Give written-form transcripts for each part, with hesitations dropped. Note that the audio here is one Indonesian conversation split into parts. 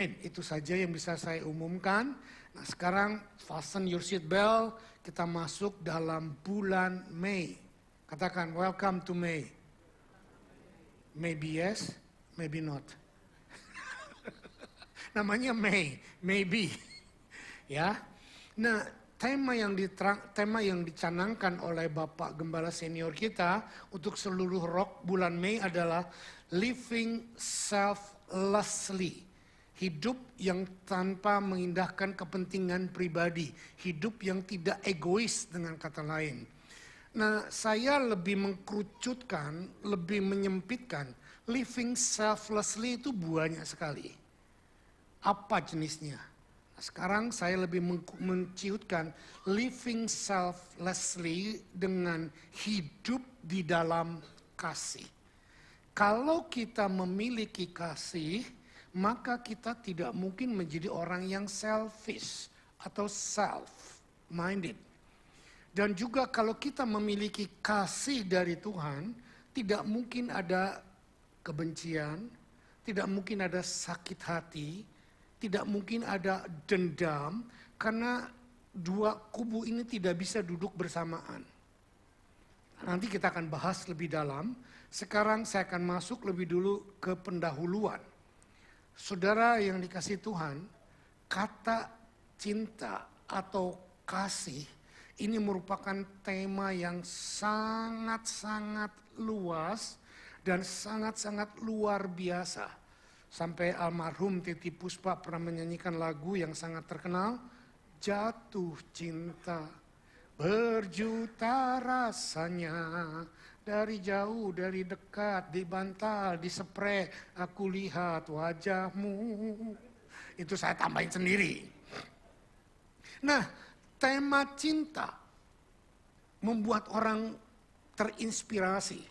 Itu saja yang bisa saya umumkan. Nah, sekarang fasten your seat belt, kita masuk dalam bulan Mei. Katakan, welcome to May. Maybe yes, maybe not. Namanya May, maybe. Ya. Nah, tema yang dicanangkan oleh Bapak Gembala Senior kita untuk seluruh rock bulan Mei adalah living selflessly. Hidup yang tanpa mengindahkan kepentingan pribadi. Hidup yang tidak egois dengan kata lain. Nah, saya lebih mengkerucutkan, lebih menyempitkan. Living selflessly itu banyak sekali. Apa jenisnya? Nah, sekarang saya lebih menciutkan living selflessly dengan hidup di dalam kasih. Kalau kita memiliki kasih, maka kita tidak mungkin menjadi orang yang selfish atau self-minded. Dan juga kalau kita memiliki kasih dari Tuhan, tidak mungkin ada kebencian, tidak mungkin ada sakit hati, tidak mungkin ada dendam, karena dua kubu ini tidak bisa duduk bersamaan. Nanti kita akan bahas lebih dalam. Sekarang saya akan masuk lebih dulu ke pendahuluan. Saudara yang dikasihi Tuhan, kata cinta atau kasih ini merupakan tema yang sangat-sangat luas dan sangat-sangat luar biasa. Sampai almarhum Titi Puspa pernah menyanyikan lagu yang sangat terkenal, Jatuh Cinta berjuta rasanya. Dari jauh, dari dekat, di bantal, di spray, aku lihat wajahmu. Itu saya tambahin sendiri. Nah, tema cinta membuat orang terinspirasi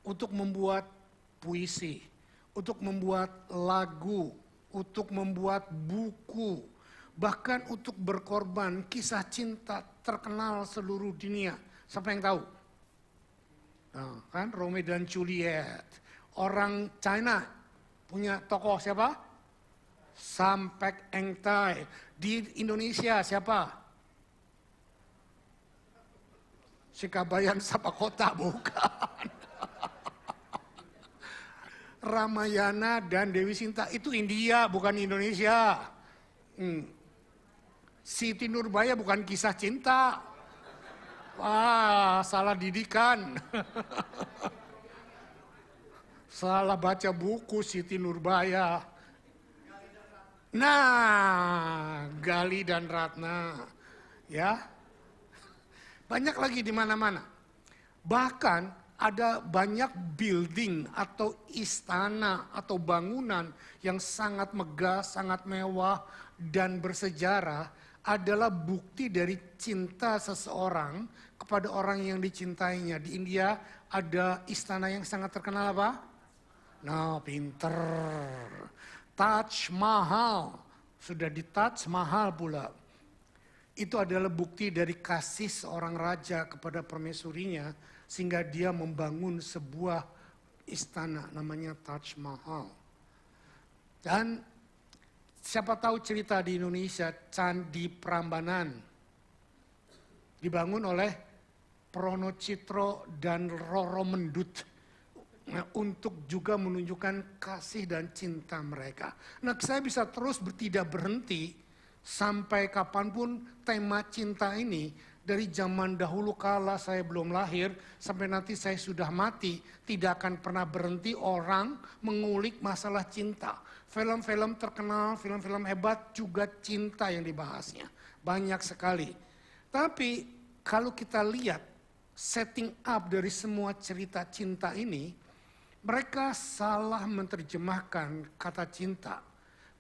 untuk membuat puisi, untuk membuat lagu, untuk membuat buku, bahkan untuk berkorban. Kisah cinta terkenal seluruh dunia. Siapa yang tahu? Nah, kan Romeo dan Juliet. Orang China punya tokoh siapa? Sampek Engtai. Di Indonesia siapa? Sikabayan Sapakota, bukan. Ramayana dan Dewi Sinta itu India, bukan Indonesia. Siti Nurbaya bukan kisah cinta. Wah, salah didikan. Salah baca buku Siti Nurbaya. Nah, Gali dan Ratna. Ya. Banyak lagi di mana-mana. Bahkan ada banyak building atau istana atau bangunan yang sangat megah, sangat mewah dan bersejarah adalah bukti dari cinta seseorang kepada orang yang dicintainya. Di India ada istana yang sangat terkenal apa? Nah, pinter. Taj Mahal. Sudah di Taj Mahal pula. Itu adalah bukti dari kasih seorang raja kepada permaisurinya sehingga dia membangun sebuah istana namanya Taj Mahal. Dan siapa tahu cerita di Indonesia, Candi Prambanan dibangun oleh Pronocitro dan Roro Mendut untuk juga menunjukkan kasih dan cinta mereka. Nah, saya bisa terus tidak berhenti sampai kapanpun tema cinta ini dari zaman dahulu kala saya belum lahir sampai nanti saya sudah mati tidak akan pernah berhenti orang mengulik masalah cinta. Film-film terkenal, film-film hebat juga cinta yang dibahasnya. Banyak sekali. Tapi kalau kita lihat setting up dari semua cerita cinta ini, mereka salah menerjemahkan kata cinta.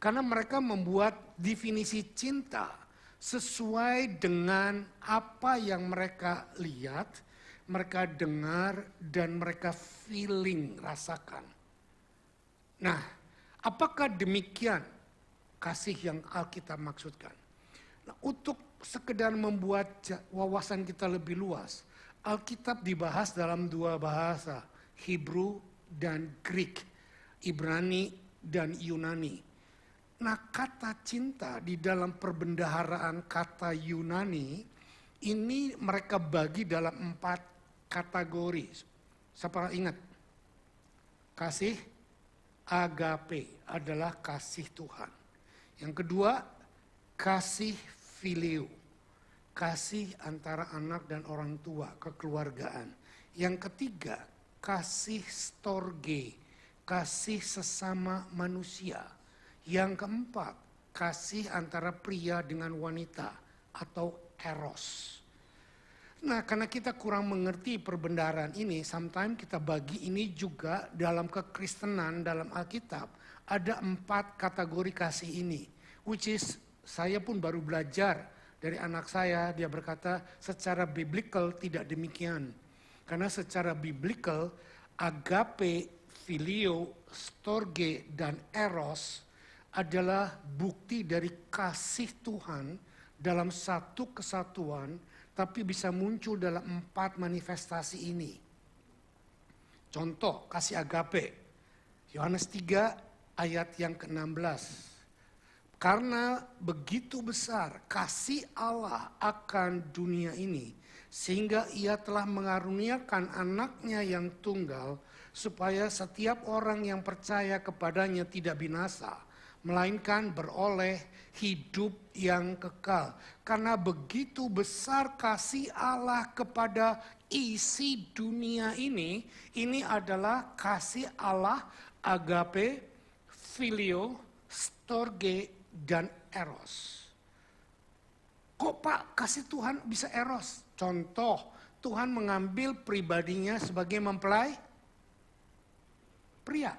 Karena mereka membuat definisi cinta sesuai dengan apa yang mereka lihat, mereka dengar, dan mereka feeling, rasakan. Nah, apakah demikian kasih yang Alkitab maksudkan? Nah, untuk sekedar membuat wawasan kita lebih luas, Alkitab dibahas dalam dua bahasa, Hebrew dan Greek, Ibrani dan Yunani. Nah, kata cinta di dalam perbendaharaan kata Yunani, ini mereka bagi dalam 4 kategori. Siapa ingat? Kasih agape adalah kasih Tuhan. Yang kedua, kasih filio. Kasih antara anak dan orang tua, kekeluargaan. Yang ketiga, kasih storge, kasih sesama manusia. Yang keempat, kasih antara pria dengan wanita atau eros. Nah, karena kita kurang mengerti perbendaharaan ini, sometimes kita bagi ini juga dalam kekristenan, dalam Alkitab, ada 4 kategori kasih ini. Which is, saya pun baru belajar dari anak saya, dia berkata secara biblical tidak demikian. Karena secara biblical, agape, filio, storge, dan eros adalah bukti dari kasih Tuhan dalam satu kesatuan, tapi bisa muncul dalam 4 manifestasi ini. Contoh, kasih agape. Yohanes 3 ayat yang ke-16. Karena begitu besar kasih Allah akan dunia ini, sehingga ia telah mengaruniakan anaknya yang tunggal, supaya setiap orang yang percaya kepadanya tidak binasa, melainkan beroleh hidup yang kekal. Karena begitu besar kasih Allah kepada isi dunia ini adalah kasih Allah agape, filio, storge, dan eros. Kok Pak kasih Tuhan bisa eros? Contoh, Tuhan mengambil pribadinya sebagai mempelai pria.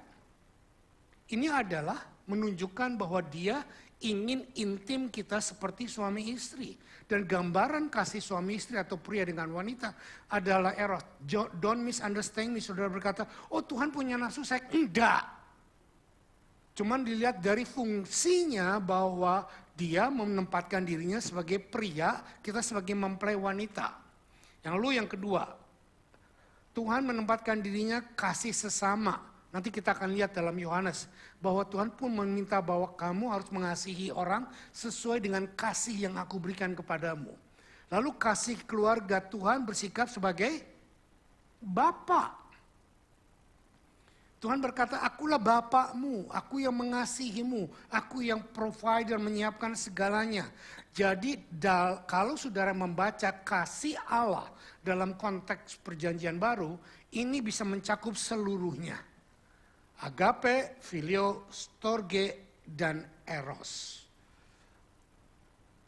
Ini adalah menunjukkan bahwa dia ingin intim kita seperti suami istri. Dan gambaran kasih suami istri atau pria dengan wanita adalah eros. Don't misunderstand me, saudara berkata, oh Tuhan punya nafsu seks. Enggak. Cuman dilihat dari fungsinya bahwa dia menempatkan dirinya sebagai pria, kita sebagai mempelai wanita. Yang kedua, Tuhan menempatkan dirinya kasih sesama. Nanti kita akan lihat dalam Yohanes bahwa Tuhan pun meminta bahwa kamu harus mengasihi orang sesuai dengan kasih yang aku berikan kepadamu. Lalu kasih keluarga, Tuhan bersikap sebagai Bapa. Tuhan berkata, akulah Bapakmu, aku yang mengasihimu, aku yang provide dan menyiapkan segalanya. Jadi kalau saudara membaca kasih Allah dalam konteks perjanjian baru, ini bisa mencakup seluruhnya. Agape, filio, storge, dan eros.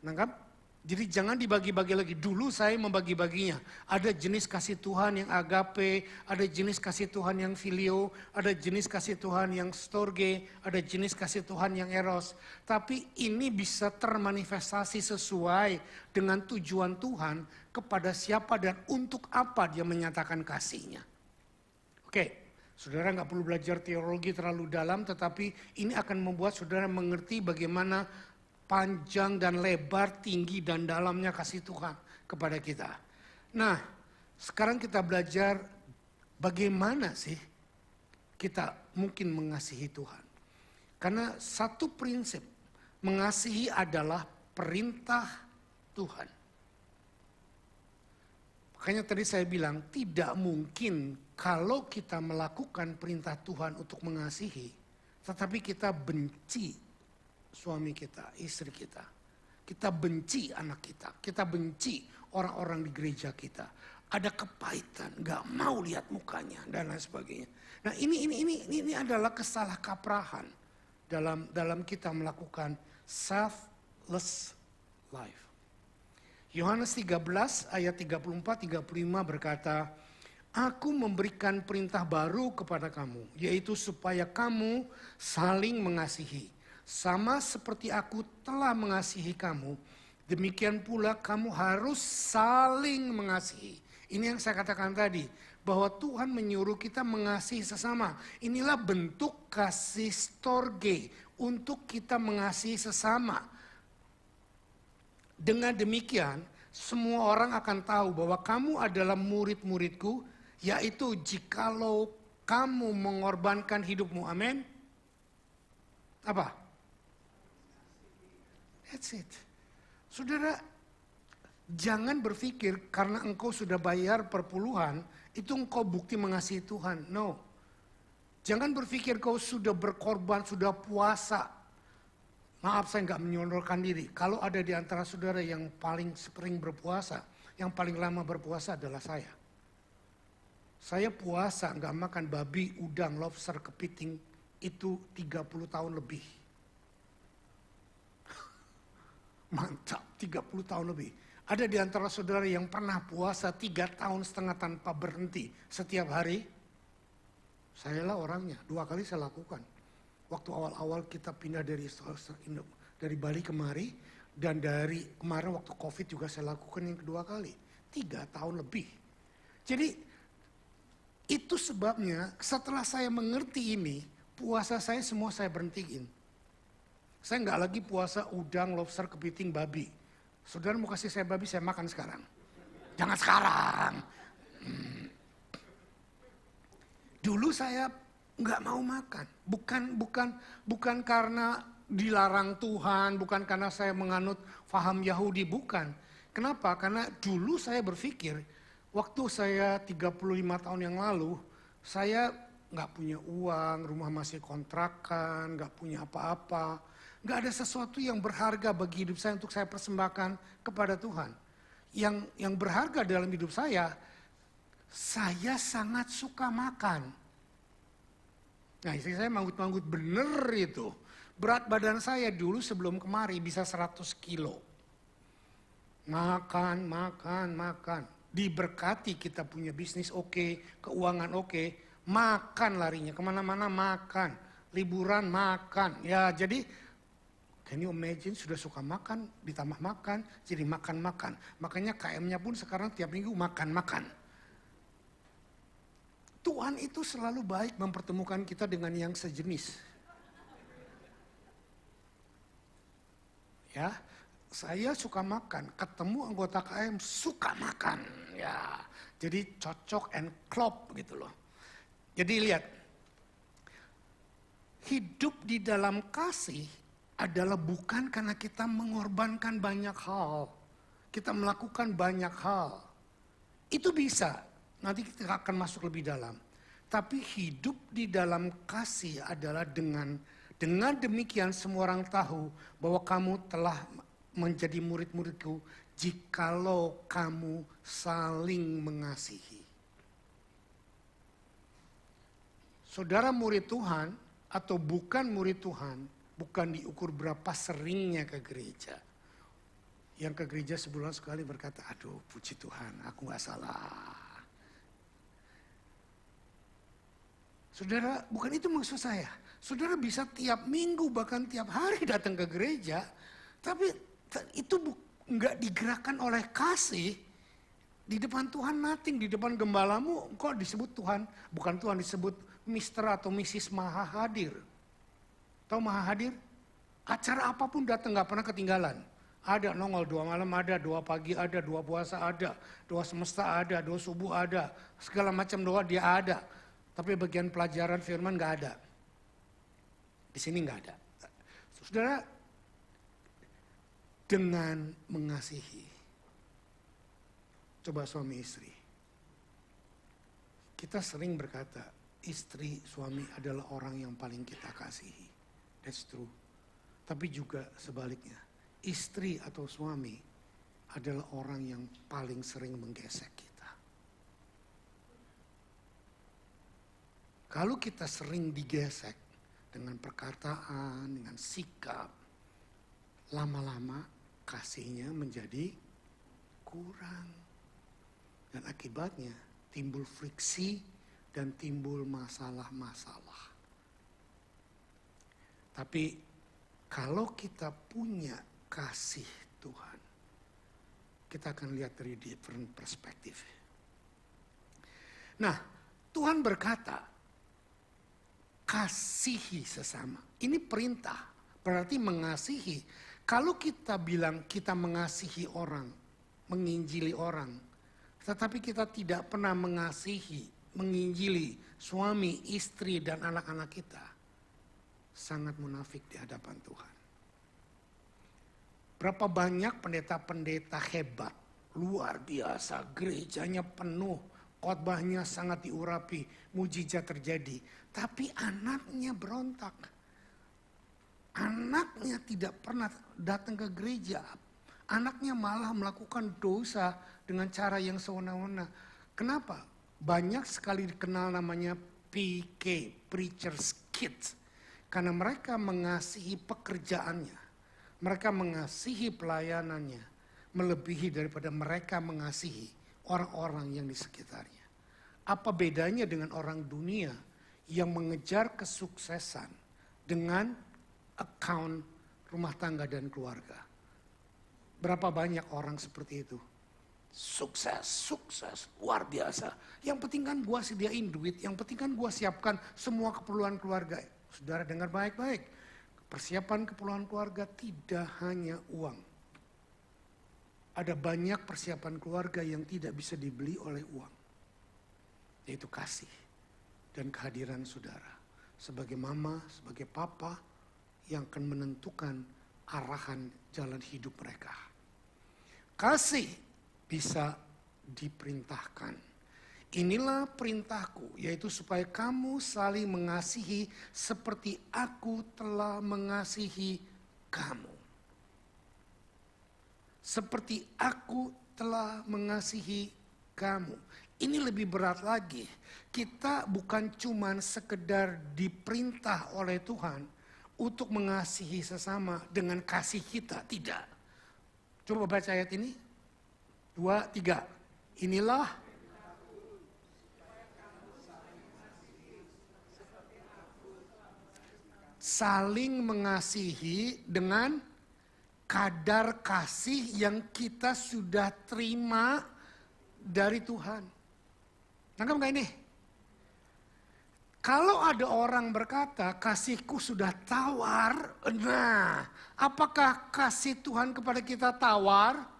Nangkap? Jadi jangan dibagi-bagi lagi. Dulu saya membagi-baginya. Ada jenis kasih Tuhan yang agape, ada jenis kasih Tuhan yang filio, ada jenis kasih Tuhan yang storge, ada jenis kasih Tuhan yang eros. Tapi ini bisa termanifestasi sesuai dengan tujuan Tuhan kepada siapa dan untuk apa dia menyatakan kasihnya. Oke. Saudara nggak perlu belajar teologi terlalu dalam, tetapi ini akan membuat saudara mengerti bagaimana panjang dan lebar, tinggi dan dalamnya kasih Tuhan kepada kita. Nah, sekarang kita belajar bagaimana sih kita mungkin mengasihi Tuhan. Karena satu prinsip, mengasihi adalah perintah Tuhan. Makanya tadi saya bilang tidak mungkin kalau kita melakukan perintah Tuhan untuk mengasihi, tetapi kita benci suami kita, istri kita. Kita benci anak kita, kita benci orang-orang di gereja kita. Ada kepahitan, gak mau lihat mukanya dan lain sebagainya. Nah ini adalah kesalahkaprahan dalam kita melakukan selfless life. Yohanes 13 ayat 34-35 berkata, aku memberikan perintah baru kepada kamu, yaitu supaya kamu saling mengasihi. Sama seperti aku telah mengasihi kamu, demikian pula kamu harus saling mengasihi. Ini yang saya katakan tadi, bahwa Tuhan menyuruh kita mengasihi sesama. Inilah bentuk kasih storge, untuk kita mengasihi sesama. Dengan demikian, semua orang akan tahu bahwa kamu adalah murid-muridku, yaitu jikalau kamu mengorbankan hidupmu. Amin. Apa? That's it. Saudara, jangan berpikir karena engkau sudah bayar perpuluhan, itu engkau bukti mengasihi Tuhan. No. Jangan berpikir kau sudah berkorban, sudah puasa. Maaf, saya nggak menyodorkan diri. Kalau ada di antara saudara yang paling sering berpuasa, yang paling lama berpuasa adalah saya. Saya puasa nggak makan babi, udang, lobster, kepiting itu 30 tahun lebih. Mantap, 30 tahun lebih. Ada di antara saudara yang pernah puasa 3 tahun setengah tanpa berhenti setiap hari? Sayalah orangnya, 2 kali saya lakukan. Waktu awal-awal kita pindah dari Bali kemari, dan dari kemarin waktu COVID juga saya lakukan yang kedua kali. 3 tahun lebih. Jadi itu sebabnya setelah saya mengerti ini, puasa saya semua saya berhentiin. Saya nggak lagi puasa udang, lobster, kepiting, babi. Saudara mau kasih saya babi, saya makan sekarang. Jangan sekarang. Dulu saya nggak mau makan. Bukan karena dilarang Tuhan, bukan karena saya menganut faham Yahudi, bukan. Kenapa? Karena dulu saya berpikir, waktu saya 35 tahun yang lalu, saya nggak punya uang, rumah masih kontrakan, nggak punya apa-apa. Nggak ada sesuatu yang berharga bagi hidup saya untuk saya persembahkan kepada Tuhan. Yang berharga dalam hidup saya sangat suka makan. Nah, istri saya manggut-manggut bener itu. Berat badan saya dulu sebelum kemari bisa 100 kilo. Makan. Diberkati kita punya bisnis oke, keuangan oke. Makan larinya, kemana-mana makan. Liburan makan. Ya jadi can you imagine sudah suka makan, ditambah makan, jadi makan. Makanya KM-nya pun sekarang tiap minggu makan. Tuhan itu selalu baik mempertemukan kita dengan yang sejenis. Ya, saya suka makan, ketemu anggota KM suka makan. Ya, jadi cocok and klop gitu loh. Jadi lihat, hidup di dalam kasih adalah bukan karena kita mengorbankan banyak hal. Kita melakukan banyak hal. Itu bisa, nanti kita akan masuk lebih dalam. Tapi hidup di dalam kasih adalah dengan demikian semua orang tahu bahwa kamu telah menjadi murid-muridku jikalau kamu saling mengasihi. Saudara murid Tuhan atau bukan murid Tuhan, bukan diukur berapa seringnya ke gereja. Yang ke gereja sebulan sekali berkata, aduh puji Tuhan aku gak salah. Saudara, bukan itu maksud saya. Saudara bisa tiap minggu bahkan tiap hari datang ke gereja. Tapi itu gak digerakkan oleh kasih. Di depan Tuhan nothing, di depan gembalamu kok disebut Tuhan. Bukan Tuhan, disebut Mr. atau Mrs. Maha Hadir. Tahu Maha Hadir? Acara apapun datang gak pernah ketinggalan. Ada nongol 2 malam ada, 2 pagi ada, 2 puasa ada, 2 semesta ada, 2 subuh ada. Segala macam doa dia ada. Tapi bagian pelajaran firman gak ada. Di sini gak ada. Saudara, dengan mengasihi. Coba suami istri. Kita sering berkata, istri suami adalah orang yang paling kita kasihi. That's true. Tapi juga sebaliknya, istri atau suami adalah orang yang paling sering menggesek kita. Kalau kita sering digesek dengan perkataan, dengan sikap, lama-lama kasihnya menjadi kurang. Dan akibatnya timbul friksi dan timbul masalah-masalah. Tapi kalau kita punya kasih Tuhan, kita akan lihat dari different perspektif. Nah, Tuhan berkata, kasihi sesama. Ini perintah, berarti mengasihi. Kalau kita bilang kita mengasihi orang, menginjili orang, tetapi kita tidak pernah mengasihi, menginjili suami, istri, dan anak-anak kita, sangat munafik di hadapan Tuhan. Berapa banyak pendeta-pendeta hebat, luar biasa, gerejanya penuh, khotbahnya sangat diurapi, mujizat terjadi. Tapi anaknya berontak. Anaknya tidak pernah datang ke gereja. Anaknya malah melakukan dosa dengan cara yang sewenang-wenang. Kenapa? Banyak sekali dikenal namanya PK, Preacher's Kids. Karena mereka mengasihi pekerjaannya. Mereka mengasihi pelayanannya. Melebihi daripada mereka mengasihi orang-orang yang di sekitarnya. Apa bedanya dengan orang dunia yang mengejar kesuksesan dengan account rumah tangga dan keluarga? Berapa banyak orang seperti itu? Sukses, luar biasa. Yang penting kan gua sediain duit, yang penting kan gua siapkan semua keperluan keluarga. Saudara dengar baik-baik. Persiapan keperluan keluarga tidak hanya uang. Ada banyak persiapan keluarga yang tidak bisa dibeli oleh uang. Yaitu kasih dan kehadiran saudara. Sebagai mama, sebagai papa yang akan menentukan arahan jalan hidup mereka. Kasih bisa diperintahkan. Inilah perintahku, yaitu supaya kamu saling mengasihi seperti aku telah mengasihi kamu. Seperti aku telah mengasihi kamu. Ini lebih berat lagi. Kita bukan cuma sekedar diperintah oleh Tuhan untuk mengasihi sesama dengan kasih kita, tidak. Coba baca ayat ini. 2, 3. Inilah saling mengasihi dengan kadar kasih yang kita sudah terima dari Tuhan. Nangkep gak ini? Kalau ada orang berkata kasihku sudah tawar, nah apakah kasih Tuhan kepada kita tawar?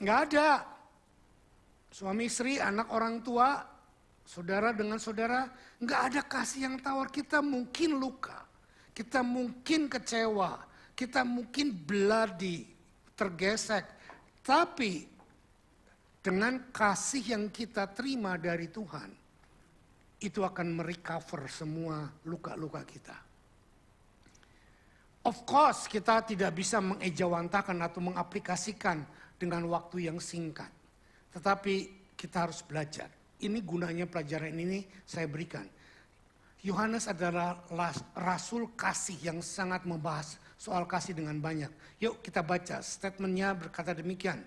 Nggak ada. Suami istri, anak orang tua, saudara dengan saudara, nggak ada kasih yang tawar. Kita mungkin luka, kita mungkin kecewa, kita mungkin bloody, tergesek. Tapi dengan kasih yang kita terima dari Tuhan, itu akan merecover semua luka-luka kita. Of course kita tidak bisa mengejawantakan atau mengaplikasikan dengan waktu yang singkat. Tetapi kita harus belajar. Ini gunanya pelajaran ini saya berikan. Yohanes adalah rasul kasih yang sangat membahas soal kasih dengan banyak. Yuk kita baca statementnya berkata demikian.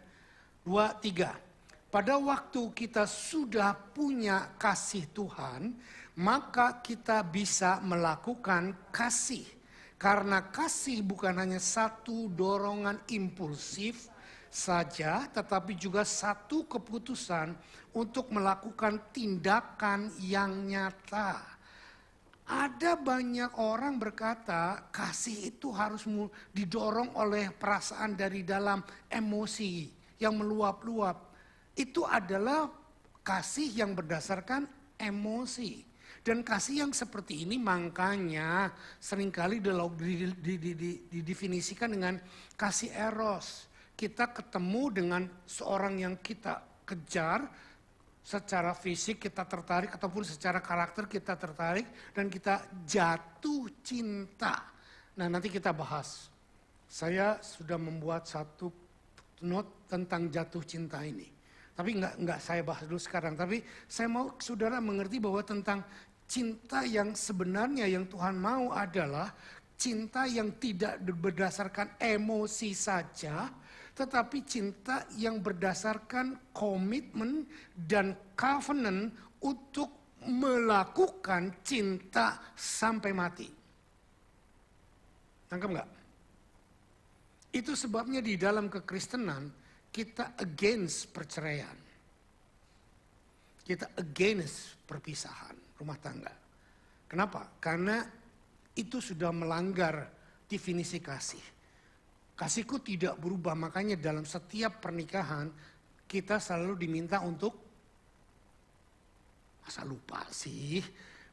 2, 3. Pada waktu kita sudah punya kasih Tuhan, maka kita bisa melakukan kasih. Karena kasih bukan hanya satu dorongan impulsif saja, tetapi juga satu keputusan untuk melakukan tindakan yang nyata. Ada banyak orang berkata kasih itu harus didorong oleh perasaan dari dalam emosi yang meluap-luap. Itu adalah kasih yang berdasarkan emosi. Dan kasih yang seperti ini makanya seringkali didefinisikan dengan kasih eros. Kita ketemu dengan seorang yang kita kejar, secara fisik kita tertarik ataupun secara karakter kita tertarik dan kita jatuh cinta. Nah nanti kita bahas. Saya sudah membuat satu note tentang jatuh cinta ini. Tapi enggak saya bahas dulu sekarang. Tapi saya mau saudara mengerti bahwa tentang cinta yang sebenarnya yang Tuhan mau adalah cinta yang tidak berdasarkan emosi saja, tetapi cinta yang berdasarkan komitmen dan covenant untuk melakukan cinta sampai mati. Tangkap nggak? Itu sebabnya di dalam kekristenan kita against perceraian. Kita against perpisahan rumah tangga. Kenapa? Karena itu sudah melanggar definisi kasih. Kasihku tidak berubah, makanya dalam setiap pernikahan kita selalu diminta untuk, masa lupa sih,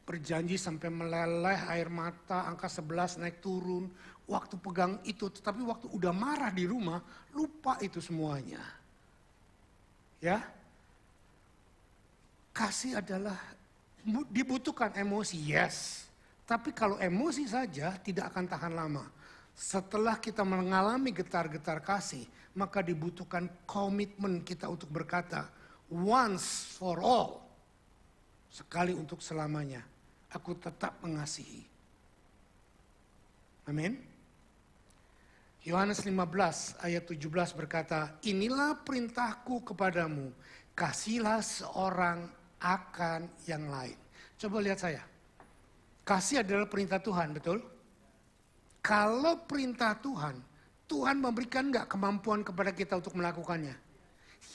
berjanji sampai meleleh air mata, angka 11 naik turun. Waktu pegang itu, tetapi waktu udah marah di rumah, lupa itu semuanya. Ya, kasih adalah dibutuhkan emosi, yes. Tapi kalau emosi saja tidak akan tahan lama. Setelah kita mengalami getar-getar kasih, maka dibutuhkan komitmen kita untuk berkata, once for all, sekali untuk selamanya, aku tetap mengasihi. Amin. Yohanes 15 ayat 17 berkata, inilah perintahku kepadamu, kasihlah seorang akan yang lain. Coba lihat saya. Kasih adalah perintah Tuhan, betul? Kalau perintah Tuhan, Tuhan memberikan enggak kemampuan kepada kita untuk melakukannya?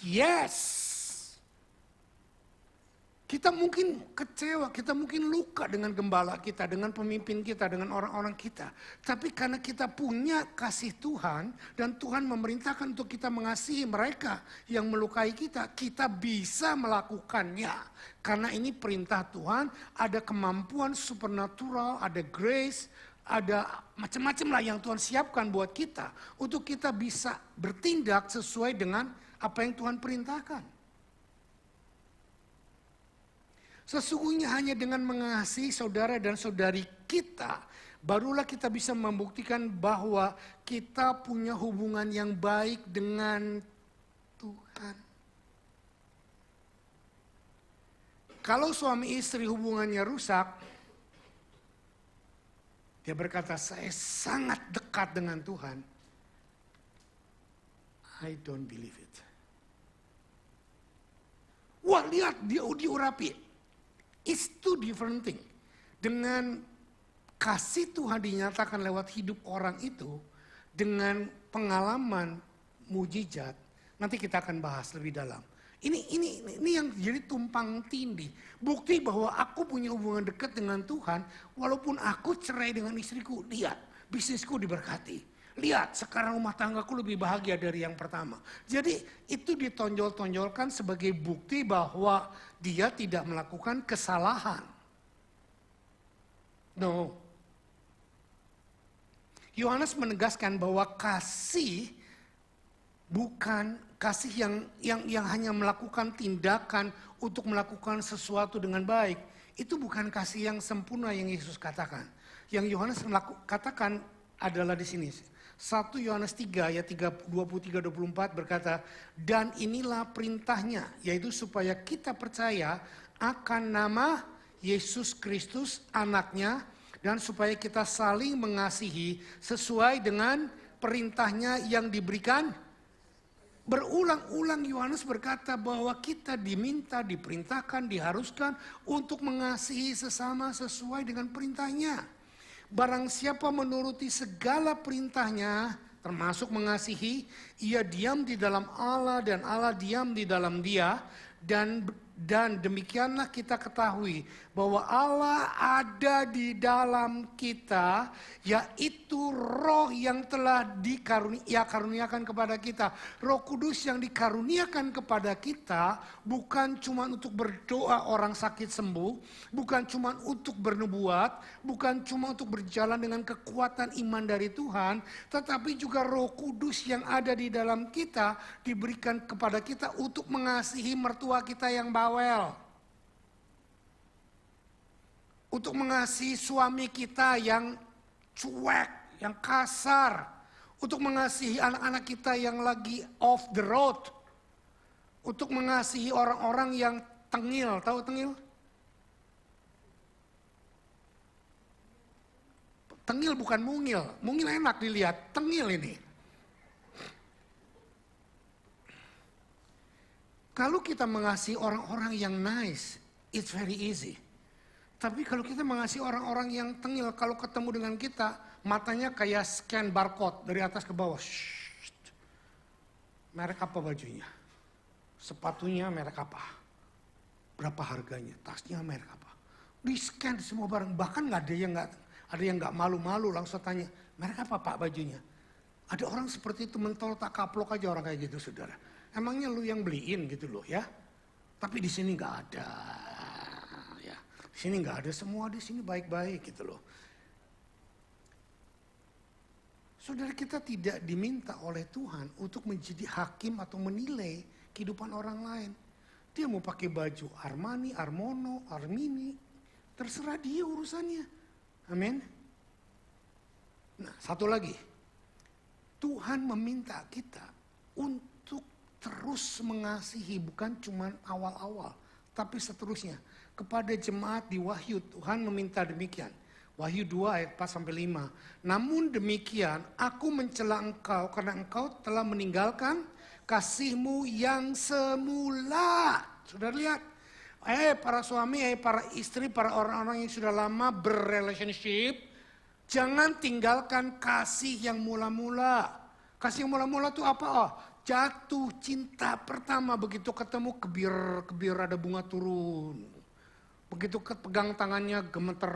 Yes. Kita mungkin kecewa, kita mungkin luka dengan gembala kita, dengan pemimpin kita, dengan orang-orang kita. Tapi karena kita punya kasih Tuhan dan Tuhan memerintahkan untuk kita mengasihi mereka yang melukai kita, kita bisa melakukannya. Karena ini perintah Tuhan, ada kemampuan supernatural, ada grace, ada macam-macam lah yang Tuhan siapkan buat kita. Untuk kita bisa bertindak sesuai dengan apa yang Tuhan perintahkan. Sesungguhnya hanya dengan mengasihi saudara dan saudari kita, barulah kita bisa membuktikan bahwa kita punya hubungan yang baik dengan Tuhan. Kalau suami istri hubungannya rusak, dia berkata, saya sangat dekat dengan Tuhan. I don't believe it. Wah, lihat dia diurapi. It's two different thing. Dengan kasih Tuhan dinyatakan lewat hidup orang itu, dengan pengalaman mujizat, nanti kita akan bahas lebih dalam. Ini yang jadi tumpang tindih. Bukti bahwa aku punya hubungan dekat dengan Tuhan, walaupun aku cerai dengan istriku. Lihat, bisnisku diberkati. Lihat, sekarang rumah tanggaku lebih bahagia dari yang pertama. Jadi itu ditonjol-tonjolkan sebagai bukti bahwa dia tidak melakukan kesalahan. No. Yohanes menegaskan bahwa kasih bukan kasih yang hanya melakukan tindakan untuk melakukan sesuatu dengan baik. Itu bukan kasih yang sempurna yang Yesus katakan. Yang Yohanes katakan adalah di sini. 1 Yohanes 3 ayat 23-24 berkata, dan inilah perintahnya, yaitu supaya kita percaya akan nama Yesus Kristus anaknya, dan supaya kita saling mengasihi sesuai dengan perintahnya yang diberikan. Berulang-ulang Yohanes berkata bahwa kita diminta, diperintahkan, diharuskan untuk mengasihi sesama sesuai dengan perintahnya. Barang siapa menuruti segala perintahnya, termasuk mengasihi, ia diam di dalam Allah dan Allah diam di dalam dia. Dan demikianlah kita ketahui bahwa Allah ada di dalam kita, yaitu roh yang telah dikaruniakan kepada kita. Roh Kudus yang dikaruniakan kepada kita bukan cuma untuk berdoa orang sakit sembuh, bukan cuma untuk bernubuat, bukan cuma untuk berjalan dengan kekuatan iman dari Tuhan, tetapi juga Roh Kudus yang ada di dalam kita diberikan kepada kita untuk mengasihi mertua kita yang bawel. Untuk mengasihi suami kita yang cuek, yang kasar. Untuk mengasihi anak-anak kita yang lagi off the road. Untuk mengasihi orang-orang yang tengil. Tahu tengil? Tengil bukan mungil. Mungil enak dilihat, tengil ini. Kalau kita mengasihi orang-orang yang nice, it's very easy. Tapi kalau kita mengasihi orang-orang yang tengil, kalau ketemu dengan kita, matanya kayak scan barcode dari atas ke bawah. Merek apa bajunya? Sepatunya merek apa? Berapa harganya? Tasnya merek apa? Di scan semua barang, bahkan ada yang nggak malu-malu langsung tanya, merek apa Pak bajunya? Ada orang seperti itu mentol tak kaplok aja orang kayak gitu saudara. Emangnya lu yang beliin gitu loh ya. Tapi di sini nggak ada. Ya. Sini nggak ada semua, di sini baik-baik gitu loh. Saudara, kita tidak diminta oleh Tuhan untuk menjadi hakim atau menilai kehidupan orang lain. Dia mau pakai baju Armani, Armono, Armini, terserah dia urusannya. Amin. Nah, satu lagi. Tuhan meminta kita untuk terus mengasihi, bukan cuma awal-awal, tapi seterusnya. Kepada jemaat di Wahyu, Tuhan meminta demikian. Wahyu 2 ayat 4-5. Namun demikian, aku mencela engkau karena engkau telah meninggalkan kasihmu yang semula. Sudah lihat? Para suami, para istri, para orang-orang yang sudah lama berrelationship, jangan tinggalkan kasih yang mula-mula. Kasih yang mula-mula itu apa? Oh, jatuh cinta pertama, begitu ketemu kebir ada bunga turun. Begitu pegang tangannya gemeter,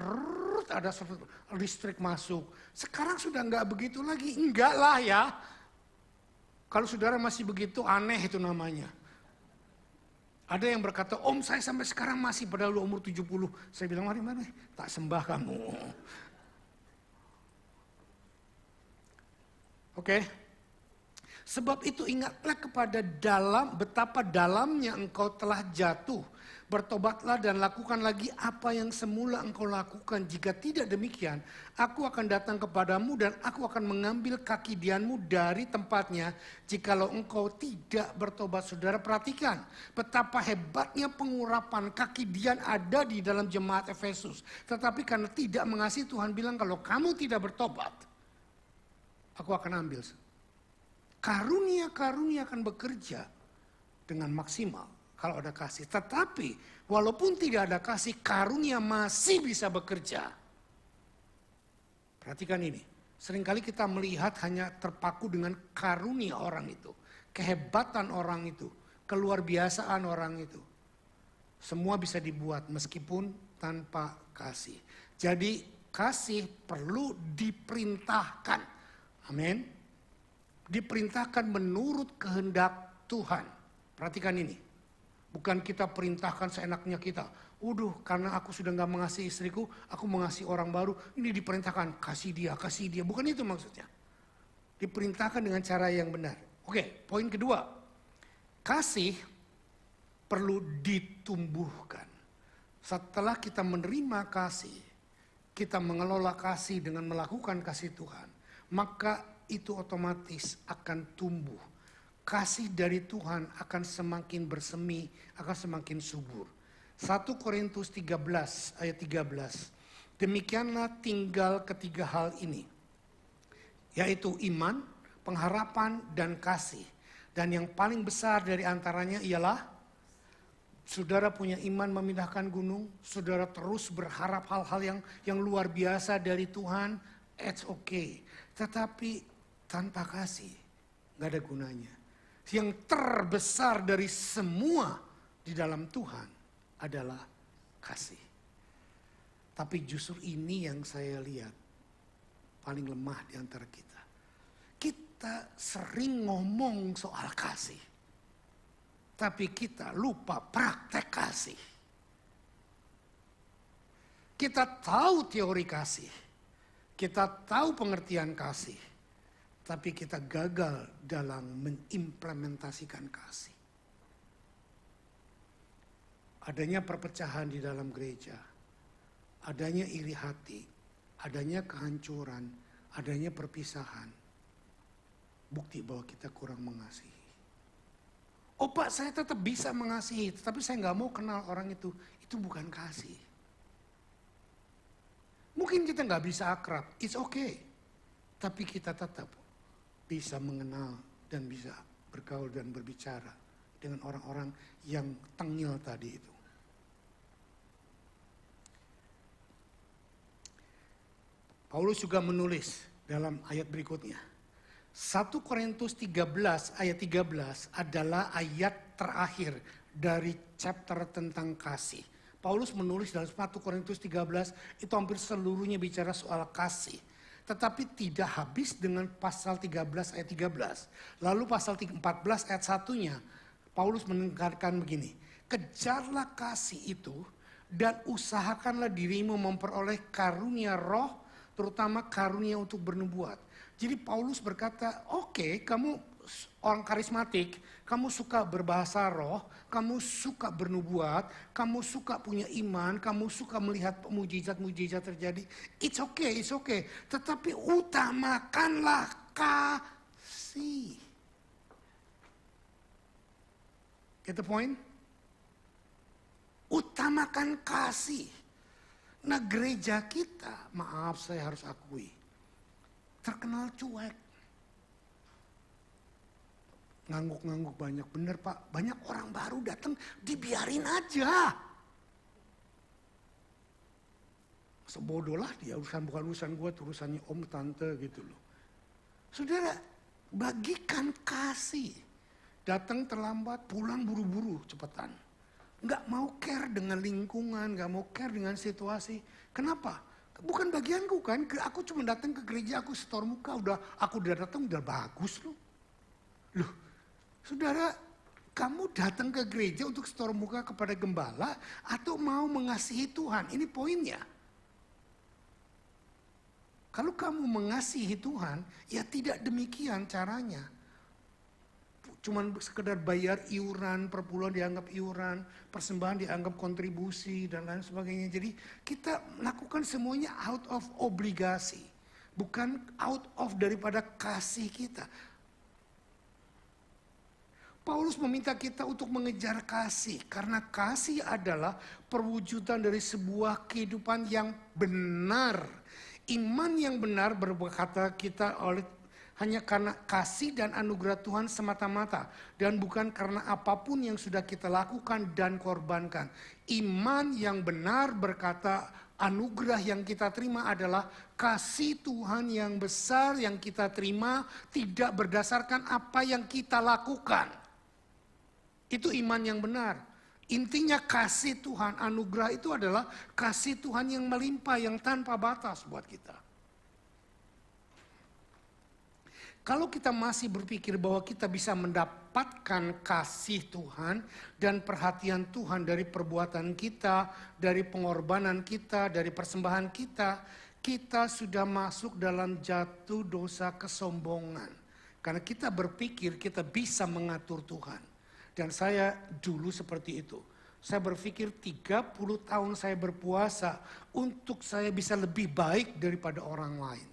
ada listrik masuk. Sekarang sudah enggak begitu lagi. Enggak lah ya. Kalau saudara masih begitu, aneh itu namanya. Ada yang berkata, Om saya sampai sekarang masih padahal umur 70. Saya bilang, mari, tak sembah kamu. Oke. Sebab itu ingatlah kepada betapa dalamnya engkau telah jatuh. Bertobatlah dan lakukan lagi apa yang semula engkau lakukan. Jika tidak demikian, aku akan datang kepadamu dan aku akan mengambil kaki dianmu dari tempatnya. Jikalau engkau tidak bertobat. Saudara, perhatikan betapa hebatnya pengurapan kaki dian ada di dalam jemaat Efesus. Tetapi karena tidak mengasihi, Tuhan bilang kalau kamu tidak bertobat, aku akan ambil. Karunia-karunia akan bekerja dengan maksimal kalau ada kasih. Tetapi walaupun tidak ada kasih, karunia masih bisa bekerja. Perhatikan ini. Seringkali kita melihat hanya terpaku dengan karunia orang itu. Kehebatan orang itu. Keluarbiasaan orang itu. Semua bisa dibuat meskipun tanpa kasih. Jadi kasih perlu diperintahkan. Amin. Diperintahkan menurut kehendak Tuhan. Perhatikan ini. Bukan kita perintahkan seenaknya kita. Karena aku sudah gak mengasihi istriku, aku mengasihi orang baru. Ini diperintahkan, kasih dia. Bukan itu maksudnya. Diperintahkan dengan cara yang benar. Oke, poin kedua. Kasih perlu ditumbuhkan. Setelah kita menerima kasih, kita mengelola kasih dengan melakukan kasih Tuhan, maka itu otomatis akan tumbuh. Kasih dari Tuhan akan semakin bersemi, akan semakin subur. 1 Korintus 13 ayat 13. Demikianlah tinggal ketiga hal ini, yaitu iman, pengharapan, dan kasih. Dan yang paling besar dari antaranya ialah saudara punya iman memindahkan gunung, saudara terus berharap hal-hal yang luar biasa dari Tuhan, it's okay. Tetapi tanpa kasih gak ada gunanya. Yang terbesar dari semua di dalam Tuhan adalah kasih. Tapi justru ini yang saya lihat paling lemah di antara kita. Kita sering ngomong soal kasih, tapi kita lupa praktek kasih. Kita tahu teori kasih, kita tahu pengertian kasih, tapi kita gagal dalam mengimplementasikan kasih. Adanya perpecahan di dalam gereja, adanya iri hati, adanya kehancuran, adanya perpisahan. Bukti bahwa kita kurang mengasihi. Oh Pak, saya tetap bisa mengasihi, tetapi saya gak mau kenal orang itu. Itu bukan kasih. Mungkin kita gak bisa akrab, it's okay. Tapi kita tetap bisa mengenal dan bisa bergaul dan berbicara dengan orang-orang yang tengil tadi itu. Paulus juga menulis dalam ayat berikutnya. 1 Korintus 13 ayat 13 adalah ayat terakhir dari chapter tentang kasih. Paulus menulis dalam 1 Korintus 13 itu hampir seluruhnya bicara soal kasih. Tetapi tidak habis dengan pasal 13 ayat 13. Lalu pasal 14 ayat 1-nya Paulus menekankan begini. Kejarlah kasih itu dan usahakanlah dirimu memperoleh karunia roh, terutama karunia untuk bernubuat. Jadi Paulus berkata, oke, kamu orang karismatik, kamu suka berbahasa roh, kamu suka bernubuat, kamu suka punya iman, kamu suka melihat mujizat-mujizat terjadi. It's okay, it's okay. Tetapi utamakanlah kasih. Get the point? Utamakan kasih. Nah, gereja kita, maaf saya harus akui, terkenal cuek. Ngangguk-ngangguk banyak, bener Pak. Banyak orang baru datang, dibiarin aja. Sebodoh lah dia, bukan urusan gue, urusannya om, tante gitu loh. Saudara, bagikan kasih. Datang terlambat, pulang buru-buru, cepetan. Nggak mau care dengan lingkungan, nggak mau care dengan situasi. Kenapa? Bukan bagianku kan, aku cuma datang ke gereja, aku setor muka, aku udah datang, udah bagus loh. Loh, saudara, kamu datang ke gereja untuk setor muka kepada gembala atau mau mengasihi Tuhan? Ini poinnya. Kalau kamu mengasihi Tuhan, ya tidak demikian caranya. Cuman sekedar bayar iuran, per bulan dianggap iuran, persembahan dianggap kontribusi dan lain sebagainya. Jadi kita lakukan semuanya out of obligasi. Bukan out of daripada kasih kita. Paulus meminta kita untuk mengejar kasih. Karena kasih adalah perwujudan dari sebuah kehidupan yang benar. Iman yang benar berkata kita hanya karena kasih dan anugerah Tuhan semata-mata. Dan bukan karena apapun yang sudah kita lakukan dan korbankan. Iman yang benar berkata anugerah yang kita terima adalah kasih Tuhan yang besar yang kita terima. Tidak berdasarkan apa yang kita lakukan. Itu iman yang benar. Intinya kasih Tuhan, anugerah itu adalah kasih Tuhan yang melimpah, yang tanpa batas buat kita. Kalau kita masih berpikir bahwa kita bisa mendapatkan kasih Tuhan dan perhatian Tuhan dari perbuatan kita, dari pengorbanan kita, dari persembahan kita, kita sudah masuk dalam jatuh dosa kesombongan. Karena kita berpikir kita bisa mengatur Tuhan. Dan saya dulu seperti itu. Saya berpikir 30 tahun saya berpuasa untuk saya bisa lebih baik daripada orang lain.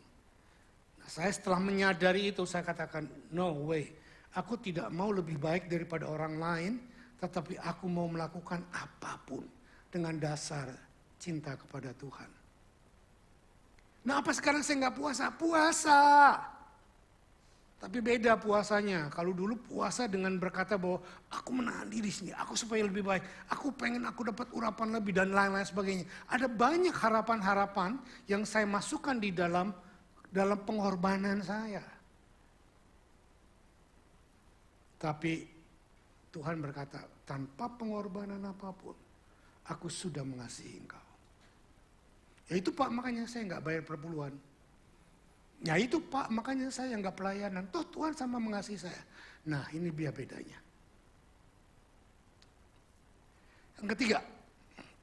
Saya setelah menyadari itu saya katakan, no way. Aku tidak mau lebih baik daripada orang lain, tetapi aku mau melakukan apapun dengan dasar cinta kepada Tuhan. Nah, apa sekarang saya nggak puasa? Puasa. Tapi beda puasanya. Kalau dulu puasa dengan berkata bahwa aku menahan diri sini, aku supaya lebih baik. Aku pengen aku dapat urapan lebih dan lain-lain sebagainya. Ada banyak harapan-harapan yang saya masukkan di dalam pengorbanan saya. Tapi Tuhan berkata, tanpa pengorbanan apapun, aku sudah mengasihi engkau. Ya itu Pak, makanya saya nggak bayar perpuluhan. Ya itu Pak, makanya saya nggak pelayanan. Toh Tuhan sama mengasihi saya. Nah ini dia bedanya. Yang ketiga,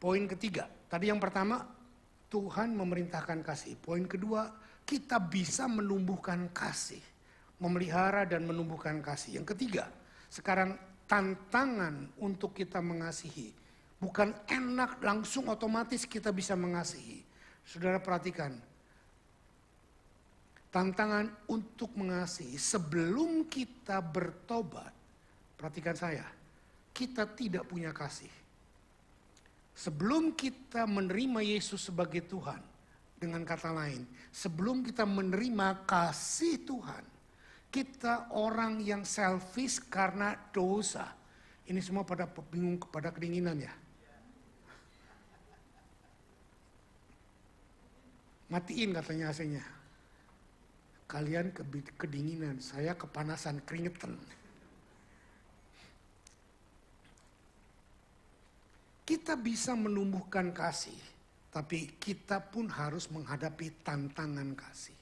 poin ketiga. Tadi yang pertama, Tuhan memerintahkan kasih. Poin kedua, kita bisa menumbuhkan kasih. Memelihara dan menumbuhkan kasih. Yang ketiga, sekarang tantangan untuk kita mengasihi. Bukan enak langsung otomatis kita bisa mengasihi. Saudara perhatikan. Tantangan untuk mengasihi sebelum kita bertobat. Perhatikan saya, kita tidak punya kasih. Sebelum kita menerima Yesus sebagai Tuhan, dengan kata lain, sebelum kita menerima kasih Tuhan, kita orang yang selfish karena dosa. Ini semua pada bingung kepada kedinginan ya. Matiin katanya AC-nya. Kalian kedinginan, saya kepanasan, keringetan. Kita bisa menumbuhkan kasih, tapi kita pun harus menghadapi tantangan kasih.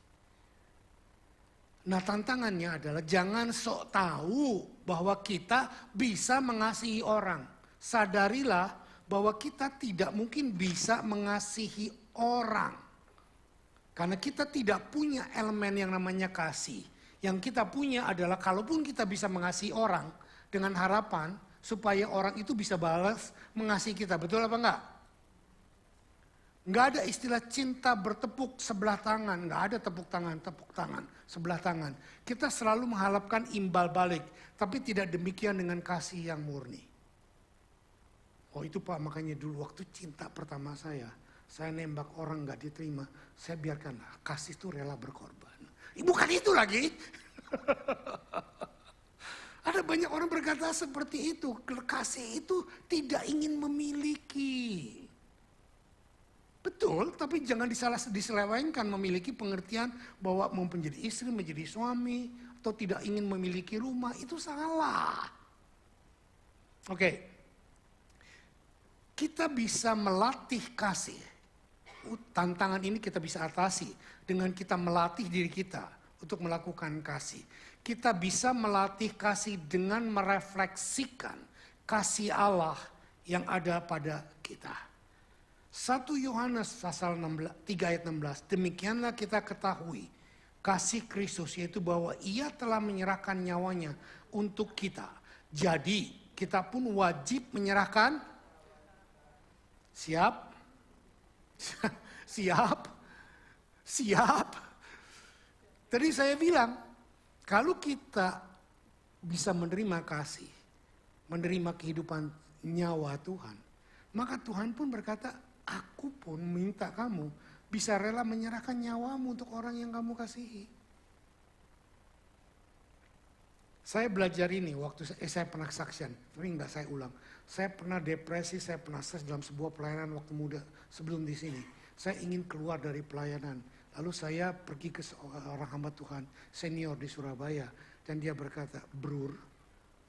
Nah tantangannya adalah jangan sok tahu bahwa kita bisa mengasihi orang. Sadarilah bahwa kita tidak mungkin bisa mengasihi orang. Karena kita tidak punya elemen yang namanya kasih. Yang kita punya adalah kalaupun kita bisa mengasihi orang dengan harapan supaya orang itu bisa balas mengasihi kita. Betul apa enggak? Enggak ada istilah cinta bertepuk sebelah tangan. Enggak ada tepuk tangan, sebelah tangan. Kita selalu mengharapkan imbal balik. Tapi tidak demikian dengan kasih yang murni. Oh itu Pak, makanya dulu waktu cinta pertama saya nembak orang nggak diterima, saya biarkanlah, kasih itu rela berkorban. Bukan itu lagi. Ada banyak orang berkata seperti itu, kasih itu tidak ingin memiliki. Betul, tapi jangan diselewengkan memiliki pengertian bahwa mau menjadi istri, menjadi suami, atau tidak ingin memiliki rumah, itu salah. Oke, kita bisa melatih kasih. Tantangan ini kita bisa atasi dengan kita melatih diri kita untuk melakukan kasih. Kita bisa melatih kasih dengan merefleksikan kasih Allah yang ada pada kita. 1 Yohanes pasal 3 ayat 16, demikianlah kita ketahui kasih Kristus, yaitu bahwa ia telah menyerahkan nyawanya untuk kita. Jadi kita pun wajib menyerahkan, siap? Siap. Tadi saya bilang, kalau kita bisa menerima kasih, menerima kehidupan nyawa Tuhan, maka Tuhan pun berkata, aku pun minta kamu bisa rela menyerahkan nyawamu untuk orang yang kamu kasihi. Saya belajar ini waktu saya pernah kesaksian, tapi enggak saya ulang. Saya pernah depresi, saya pernah stres dalam sebuah pelayanan waktu muda sebelum di sini. Saya ingin keluar dari pelayanan. Lalu saya pergi ke seorang hamba Tuhan senior di Surabaya. Dan dia berkata, Brur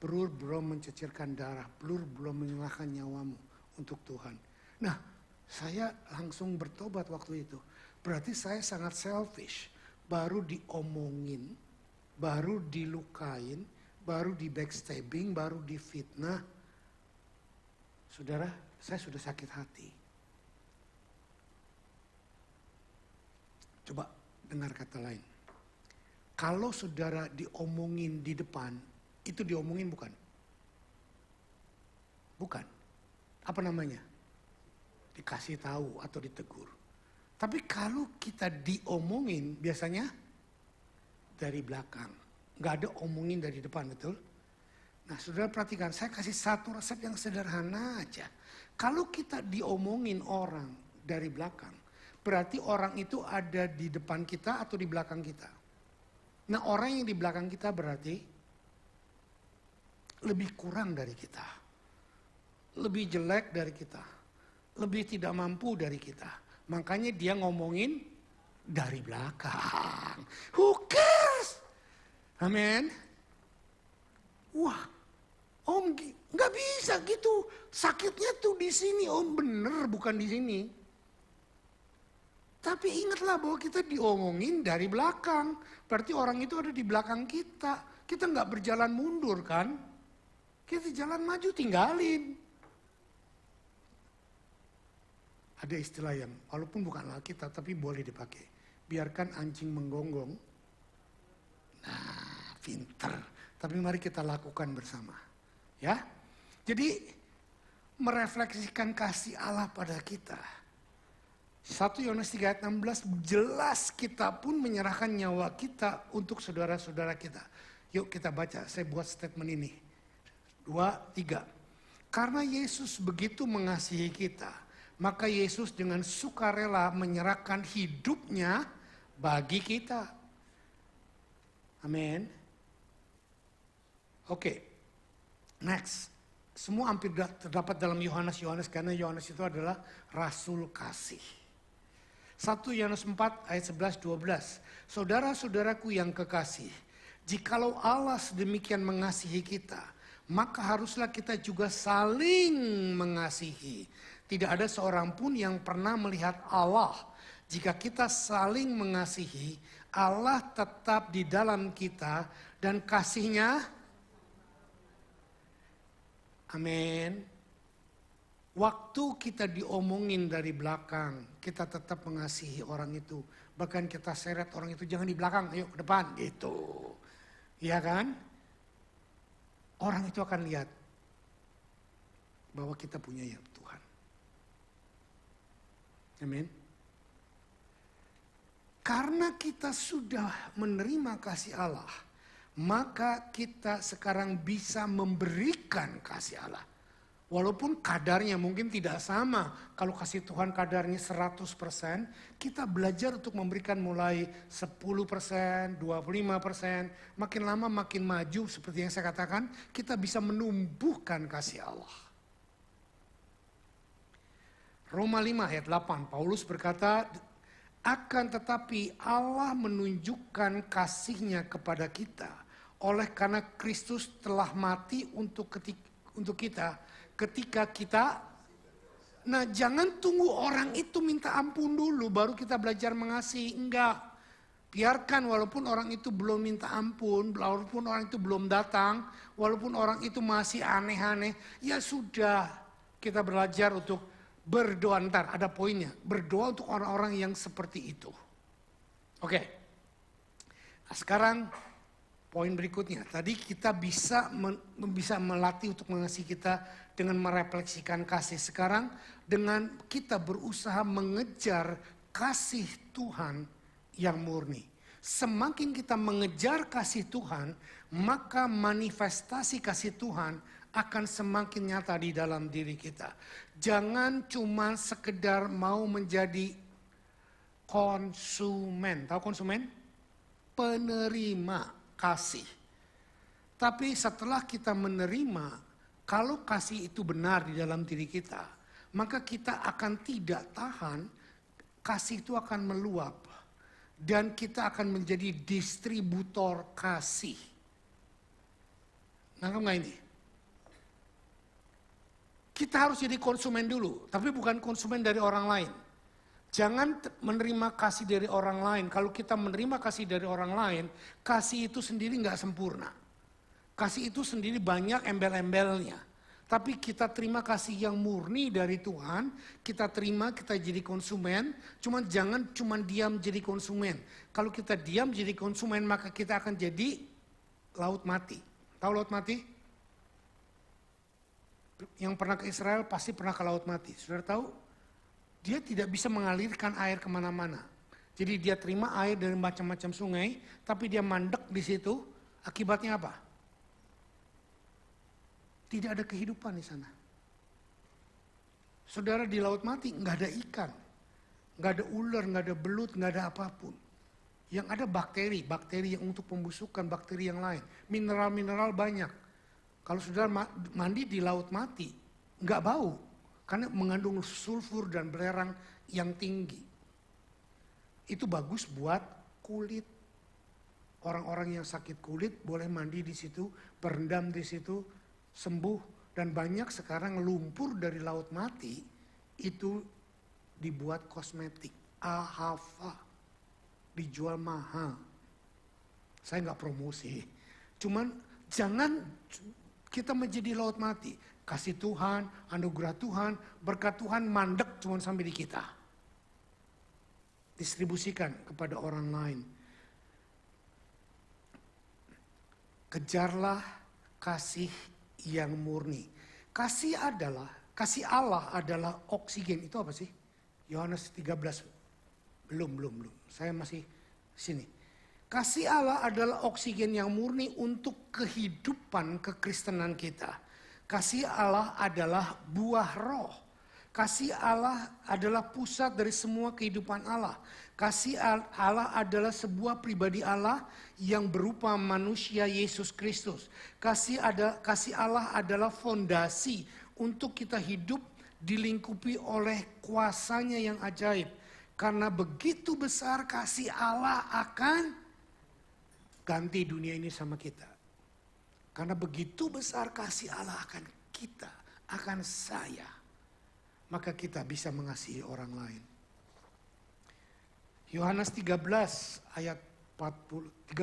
belum mencecurkan darah, Brur belum menyerahkan nyawamu untuk Tuhan. Nah, saya langsung bertobat waktu itu. Berarti saya sangat selfish. Baru diomongin, baru dilukain, baru di backstabbing, baru difitnah. Saudara, saya sudah sakit hati. Coba dengar kata lain. Kalau saudara diomongin di depan, itu diomongin bukan? Bukan. Apa namanya? Dikasih tahu atau ditegur. Tapi kalau kita diomongin biasanya dari belakang. Nggak ada omongin dari depan, betul? Nah saudara perhatikan, saya kasih satu resep yang sederhana aja. Kalau kita diomongin orang dari belakang, berarti orang itu ada di depan kita atau di belakang kita. Nah orang yang di belakang kita berarti lebih kurang dari kita. Lebih jelek dari kita. Lebih tidak mampu dari kita. Makanya dia ngomongin dari belakang. Who cares? Amin. Wah, Om nggak bisa gitu. Sakitnya tuh di sini, Om, bener bukan di sini. Tapi ingatlah bahwa kita diomongin dari belakang. Berarti orang itu ada di belakang kita. Kita nggak berjalan mundur kan? Kita jalan maju tinggalin. Ada istilah yang walaupun bukan Alkitab tapi boleh dipakai. Biarkan anjing menggonggong. Nah, pinter. Tapi mari kita lakukan bersama. Ya. Jadi merefleksikan kasih Allah pada kita. 1 Yohanes 3 ayat 16 jelas kita pun menyerahkan nyawa kita untuk saudara-saudara kita. Yuk kita baca, saya buat statement ini. 2, 3. Karena Yesus begitu mengasihi kita, maka Yesus dengan sukarela menyerahkan hidupnya bagi kita. Amin. Oke, next. Semua hampir terdapat dalam Yohanes karena Yohanes itu adalah rasul kasih. 1 Yohanes 4 ayat 11-12. Saudara-saudaraku yang kekasih, jikalau Allah sedemikian mengasihi kita, maka haruslah kita juga saling mengasihi. Tidak ada seorang pun yang pernah melihat Allah. Jika kita saling mengasihi, Allah tetap di dalam kita dan kasihnya. Amin. Waktu kita diomongin dari belakang, kita tetap mengasihi orang itu. Bahkan kita seret orang itu, jangan di belakang, ayo ke depan gitu. Iya kan? Orang itu akan lihat bahwa kita punya ya Tuhan. Amin. Karena kita sudah menerima kasih Allah, maka kita sekarang bisa memberikan kasih Allah. Walaupun kadarnya mungkin tidak sama. Kalau kasih Tuhan kadarnya 100%, kita belajar untuk memberikan mulai 10%, 25%. Makin lama makin maju seperti yang saya katakan, kita bisa menumbuhkan kasih Allah. Roma 5 ayat 8, Paulus berkata, akan tetapi Allah menunjukkan kasih-Nya kepada kita. Oleh karena Kristus telah mati untuk kita. Ketika kita, nah jangan tunggu orang itu minta ampun dulu baru kita belajar mengasihi. Enggak. Biarkan walaupun orang itu belum minta ampun, walaupun orang itu belum datang, walaupun orang itu masih aneh-aneh. Ya sudah, kita belajar untuk berdoa. Ntar ada poinnya, berdoa untuk orang-orang yang seperti itu. Oke, nah, sekarang poin berikutnya. Tadi kita bisa melatih untuk mengasihi kita dengan merefleksikan kasih. Sekarang dengan kita berusaha mengejar kasih Tuhan yang murni. Semakin kita mengejar kasih Tuhan, maka manifestasi kasih Tuhan akan semakin nyata di dalam diri kita. Jangan cuma sekedar mau menjadi konsumen. Tahu konsumen? Penerima kasih. Tapi setelah kita menerima, kalau kasih itu benar di dalam diri kita, maka kita akan tidak tahan, kasih itu akan meluap. Dan kita akan menjadi distributor kasih. Nangkep nggak ini? Kita harus jadi konsumen dulu, tapi bukan konsumen dari orang lain. Jangan menerima kasih dari orang lain. Kalau kita menerima kasih dari orang lain, kasih itu sendiri nggak sempurna. Kasih itu sendiri banyak embel-embelnya. Tapi kita terima kasih yang murni dari Tuhan, kita terima, kita jadi konsumen. Cuman jangan cuma diam jadi konsumen. Kalau kita diam jadi konsumen, maka kita akan jadi laut mati. Tahu laut mati? Yang pernah ke Israel pasti pernah ke laut mati. Saudara tahu? Dia tidak bisa mengalirkan air kemana-mana. Jadi dia terima air dari macam-macam sungai, tapi dia mandek di situ. Akibatnya apa? Tidak ada kehidupan di sana. Saudara, di laut mati nggak ada ikan, nggak ada ular, nggak ada belut, nggak ada apapun. Yang ada bakteri, bakteri yang untuk pembusukan, bakteri yang lain. Mineral-mineral banyak. Kalau saudara mandi di laut mati, nggak bau. Karena mengandung sulfur dan belerang yang tinggi. Itu bagus buat kulit. Orang-orang yang sakit kulit boleh mandi di situ, berendam di situ, sembuh. Dan banyak sekarang lumpur dari laut mati itu dibuat kosmetik. AHA. Dijual mahal. Saya nggak promosi. Cuman jangan kita menjadi laut mati. Kasih Tuhan, anugerah Tuhan, berkat Tuhan mandek cuma sampai di kita. Distribusikan kepada orang lain. Kejarlah kasih yang murni. Kasih Allah adalah oksigen. Itu apa sih? Yohanes 13. Belum. Saya masih sini. Kasih Allah adalah oksigen yang murni untuk kehidupan kekristenan kita. Kasih Allah adalah buah roh. Kasih Allah adalah pusat dari semua kehidupan Allah. Kasih Allah adalah sebuah pribadi Allah yang berupa manusia Yesus Kristus. Kasih Allah adalah fondasi untuk kita hidup dilingkupi oleh kuasanya yang ajaib. Karena begitu besar kasih Allah akan ganti dunia ini sama kita. Karena begitu besar kasih Allah akan kita, akan saya. Maka kita bisa mengasihi orang lain. Yohanes 13 ayat 34-35.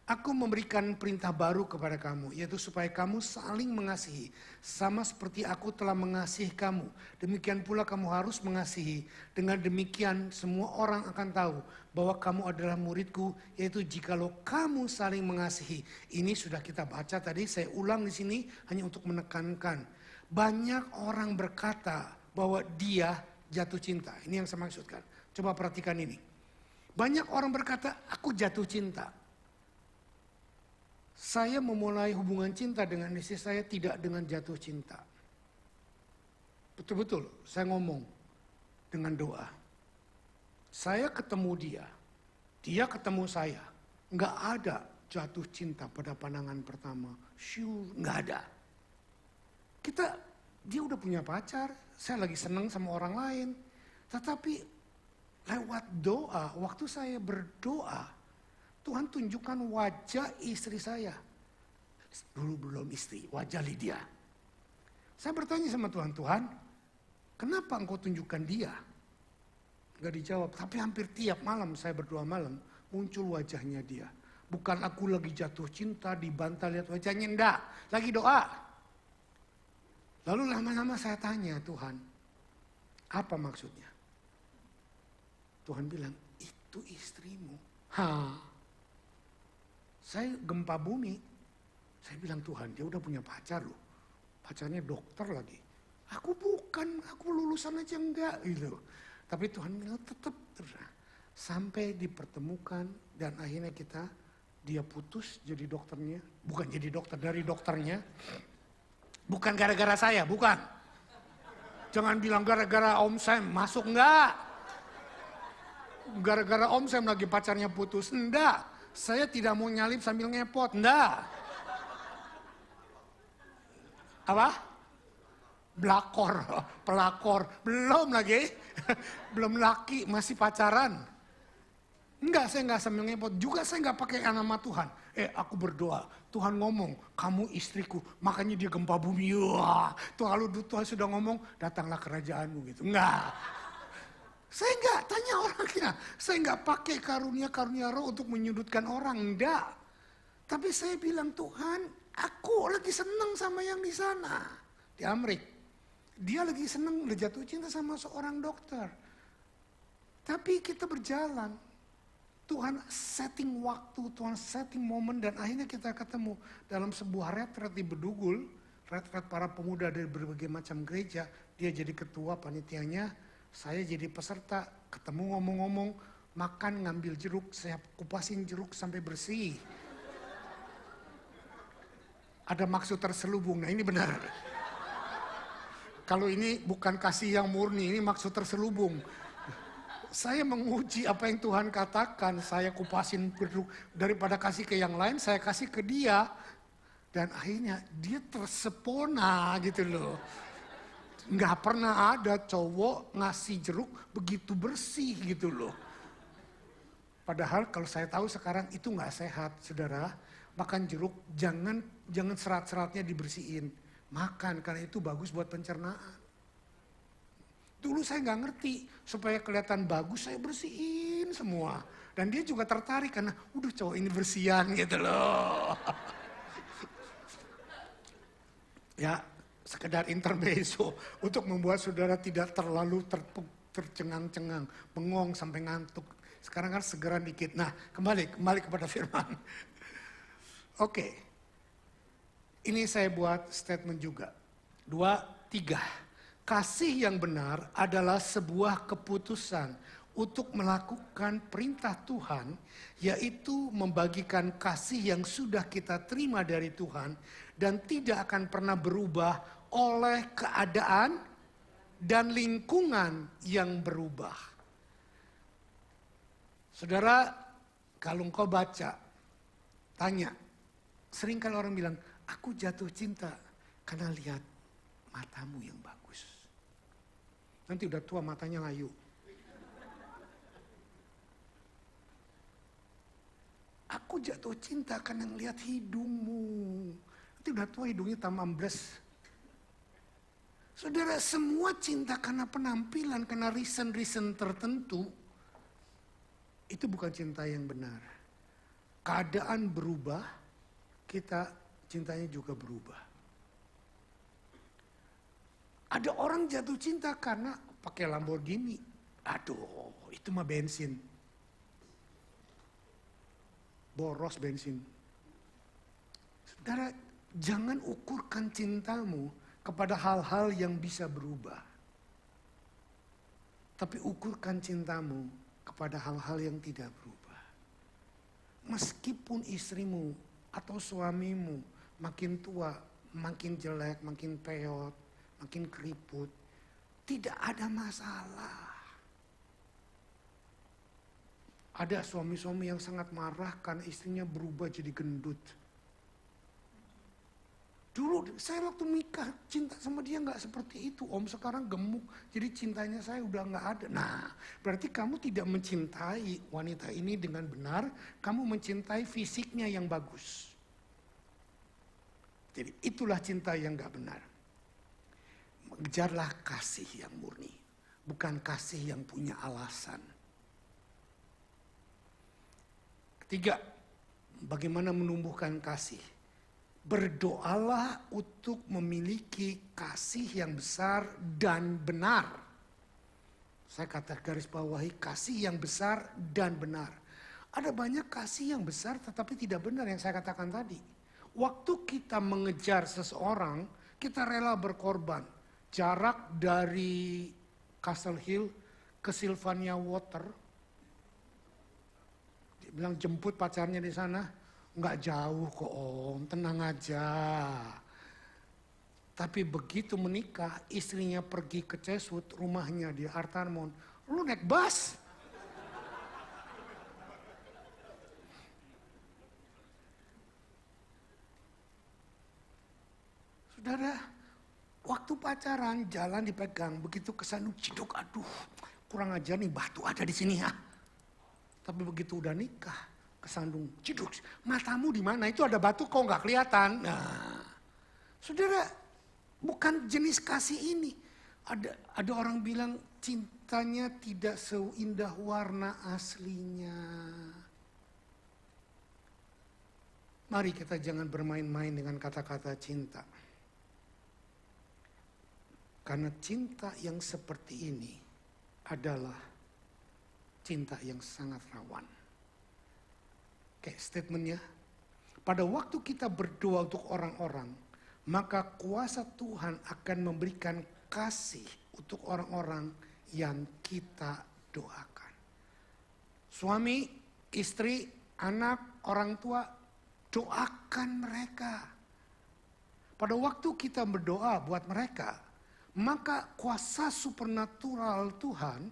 Aku memberikan perintah baru kepada kamu, yaitu supaya kamu saling mengasihi. Sama seperti aku telah mengasihi kamu, demikian pula kamu harus mengasihi. Dengan demikian semua orang akan tahu bahwa kamu adalah muridku, yaitu jikalau kamu saling mengasihi. Ini sudah kita baca tadi, saya ulang di sini hanya untuk menekankan. Banyak orang berkata bahwa dia jatuh cinta. Ini yang saya maksudkan. Coba perhatikan ini. Banyak orang berkata, aku jatuh cinta. Saya memulai hubungan cinta dengan istri saya tidak dengan jatuh cinta. Betul-betul saya ngomong dengan doa. Saya ketemu dia, dia ketemu saya. Nggak ada jatuh cinta pada pandangan pertama. Sure, nggak ada. Dia udah punya pacar, saya lagi seneng sama orang lain. Tetapi lewat doa, waktu saya berdoa, Tuhan tunjukkan wajah istri saya. Dulu belum istri, wajah Lydia. Saya bertanya sama Tuhan, Tuhan, kenapa engkau tunjukkan dia? Gak dijawab, tapi hampir tiap malam saya berdoa malam, muncul wajahnya dia. Bukan aku lagi jatuh cinta, dibantal lihat wajahnya, enggak. Lagi doa. Lalu lama-lama saya tanya, Tuhan, apa maksudnya? Tuhan bilang, itu istrimu. Saya gempa bumi. Saya bilang, Tuhan, dia udah punya pacar loh. Pacarnya dokter lagi. Aku bukan, aku lulusan aja enggak gitu. Tapi Tuhan bilang tetap sampai dipertemukan dan akhirnya dia putus jadi dokternya. Bukan jadi dokter, dari dokternya. Bukan gara-gara saya, bukan. Jangan bilang gara-gara Om Sam masuk, enggak. Gara-gara Om Sam lagi pacarnya putus, enggak. Saya tidak mau nyalip sambil ngepot, enggak. Apa? Pelakor, belum lagi. Belum laki, masih pacaran. Enggak, saya enggak sambil ngepot. Juga saya enggak pakai nama Tuhan. Aku berdoa, Tuhan ngomong, kamu istriku. Makanya dia gempa bumi. Wah, tuh kalau Tuhan sudah ngomong, datanglah kerajaanmu gitu. Enggak. Saya enggak tanya orangnya, saya enggak pakai karunia-karunia roh untuk menyudutkan orang, enggak. Tapi saya bilang, Tuhan, aku lagi seneng sama yang di sana, di Amrik. Dia lagi seneng, udah jatuh cinta sama seorang dokter. Tapi kita berjalan, Tuhan setting waktu, Tuhan setting momen, dan akhirnya kita ketemu dalam sebuah retret di Bedugul, retret para pemuda dari berbagai macam gereja. Dia jadi ketua panitianya, saya jadi peserta, ketemu ngomong-ngomong, makan ngambil jeruk, saya kupasin jeruk sampai bersih. Ada maksud terselubung, nah ini benar. Kalau ini bukan kasih yang murni, ini maksud terselubung. Saya menguji apa yang Tuhan katakan, saya kupasin jeruk, daripada kasih ke yang lain, saya kasih ke dia. Dan akhirnya dia tersepona gitu loh. Nggak pernah ada cowok ngasih jeruk begitu bersih gitu loh. Padahal kalau saya tahu sekarang itu nggak sehat, saudara. Makan jeruk jangan serat-seratnya dibersihin. Makan karena itu bagus buat pencernaan. Dulu saya nggak ngerti, supaya kelihatan bagus saya bersihin semua. Dan dia juga tertarik karena udah cowok ini bersihan gitu loh. Ya. Sekedar intermezzo untuk membuat saudara tidak terlalu tercengang-cengang, bengong sampai ngantuk. Sekarang kan segera dikit. Nah, kembali kepada firman. Oke. Ini saya buat statement juga. 2, 3. Kasih yang benar adalah sebuah keputusan untuk melakukan perintah Tuhan, yaitu membagikan kasih yang sudah kita terima dari Tuhan dan tidak akan pernah berubah oleh keadaan dan lingkungan yang berubah. Saudara, kalau engkau baca, tanya, seringkali orang bilang, aku jatuh cinta karena lihat matamu yang bagus. Nanti udah tua matanya layu. Aku jatuh cinta karena ngelihat hidungmu. Nanti udah tua hidungnya tambah ambles. Saudara, semua cinta karena penampilan, karena reason tertentu, itu bukan cinta yang benar. keadaan berubah, kita cintanya juga berubah. Ada orang jatuh cinta karena pakai Lamborghini. Aduh, itu mah bensin. Boros bensin. Saudara, jangan ukurkan cintamu kepada hal-hal yang bisa berubah. Tapi ukurkan cintamu kepada hal-hal yang tidak berubah. Meskipun istrimu atau suamimu makin tua, makin jelek, makin peot, makin keriput, tidak ada masalah. Ada suami-suami yang sangat marah karena istrinya berubah jadi gendut. Dulu saya waktu nikah cinta sama dia nggak seperti itu. Om sekarang gemuk, jadi cintanya saya udah nggak ada. Nah, berarti kamu tidak mencintai wanita ini dengan benar. Kamu mencintai fisiknya yang bagus. Jadi itulah cinta yang nggak benar. Mengejarlah kasih yang murni, bukan kasih yang punya alasan. Ketiga, bagaimana menumbuhkan kasih? Berdoalah untuk memiliki kasih yang besar dan benar. Saya kata garis bawahi kasih yang besar dan benar. Ada banyak kasih yang besar tetapi tidak benar yang saya katakan tadi. Waktu kita mengejar seseorang, kita rela berkorban. Jarak dari Castle Hill ke Sylvania Water, dia bilang jemput pacarnya di sana. Nggak jauh kok om, tenang aja. Tapi begitu menikah, istrinya pergi ke Cesut, rumahnya di Artarmon. Lu naik bus. Saudara, waktu pacaran jalan dipegang, begitu kesandung ciduk, aduh kurang ajar nih batu ada di sini ya. Tapi begitu udah nikah, kesandung, ciduk, matamu di mana? Itu ada batu kok nggak kelihatan. Nah, saudara, bukan jenis kasih ini. Ada orang bilang cintanya tidak seindah warna aslinya. Mari kita jangan bermain-main dengan kata-kata cinta. Karena cinta yang seperti ini adalah cinta yang sangat rawan. Kayak statementnya, pada waktu kita berdoa untuk orang-orang, maka kuasa Tuhan akan memberikan kasih untuk orang-orang yang kita doakan. Suami, istri, anak, orang tua, doakan mereka. Pada waktu kita berdoa buat mereka, maka kuasa supernatural Tuhan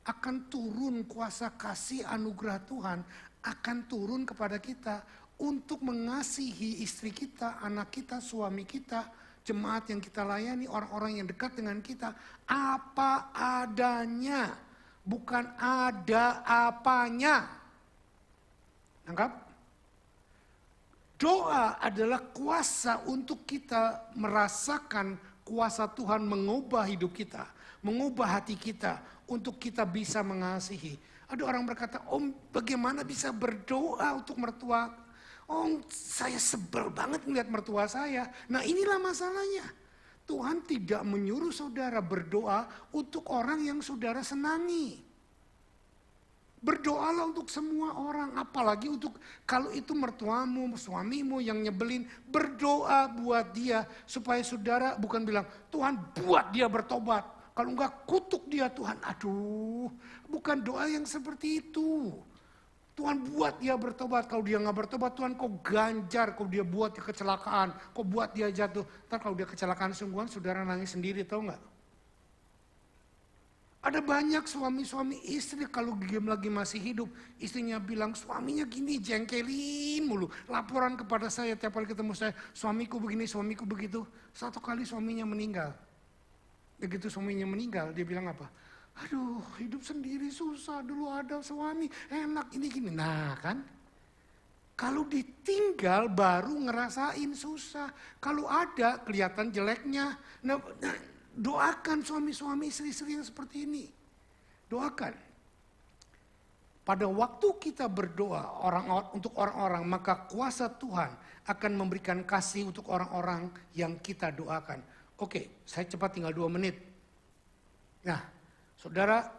akan turun, kuasa kasih anugerah Tuhan akan turun kepada kita untuk mengasihi istri kita, anak kita, suami kita, jemaat yang kita layani, orang-orang yang dekat dengan kita, apa adanya, bukan ada apanya. Nangkap? Doa adalah kuasa untuk kita merasakan kuasa Tuhan mengubah hidup kita, mengubah hati kita, untuk kita bisa mengasihi. Ada orang berkata, om bagaimana bisa berdoa untuk mertua? Om saya sebel banget melihat mertua saya. Nah inilah masalahnya. Tuhan tidak menyuruh saudara berdoa untuk orang yang saudara senangi. Berdoalah untuk semua orang, apalagi untuk kalau itu mertuamu, suamimu yang nyebelin, berdoa buat dia supaya saudara bukan bilang, Tuhan buat dia bertobat. Kalau enggak kutuk dia Tuhan, aduh bukan doa yang seperti itu. Tuhan buat dia bertobat, kalau dia nggak bertobat Tuhan kau ganjar, kau dia buat dia kecelakaan, kau buat dia jatuh. Ntar kalau dia kecelakaan sungguhan saudara nangis sendiri tahu nggak? Ada banyak suami-suami istri kalau dia lagi masih hidup, istrinya bilang suaminya gini jengkelin mulu. Laporan kepada saya tiap kali ketemu saya, suamiku begini, suamiku begitu. Satu kali suaminya meninggal. Begitu suaminya meninggal, dia bilang apa? Aduh, hidup sendiri susah, dulu ada suami, enak ini gini. Nah kan, kalau ditinggal baru ngerasain susah. Kalau ada, kelihatan jeleknya. Nah, doakan suami-suami istri-istri yang seperti ini. Doakan. Pada waktu kita berdoa untuk orang-orang, maka kuasa Tuhan akan memberikan kasih untuk orang-orang yang kita doakan. Oke, saya cepat tinggal 2 menit. Nah, saudara,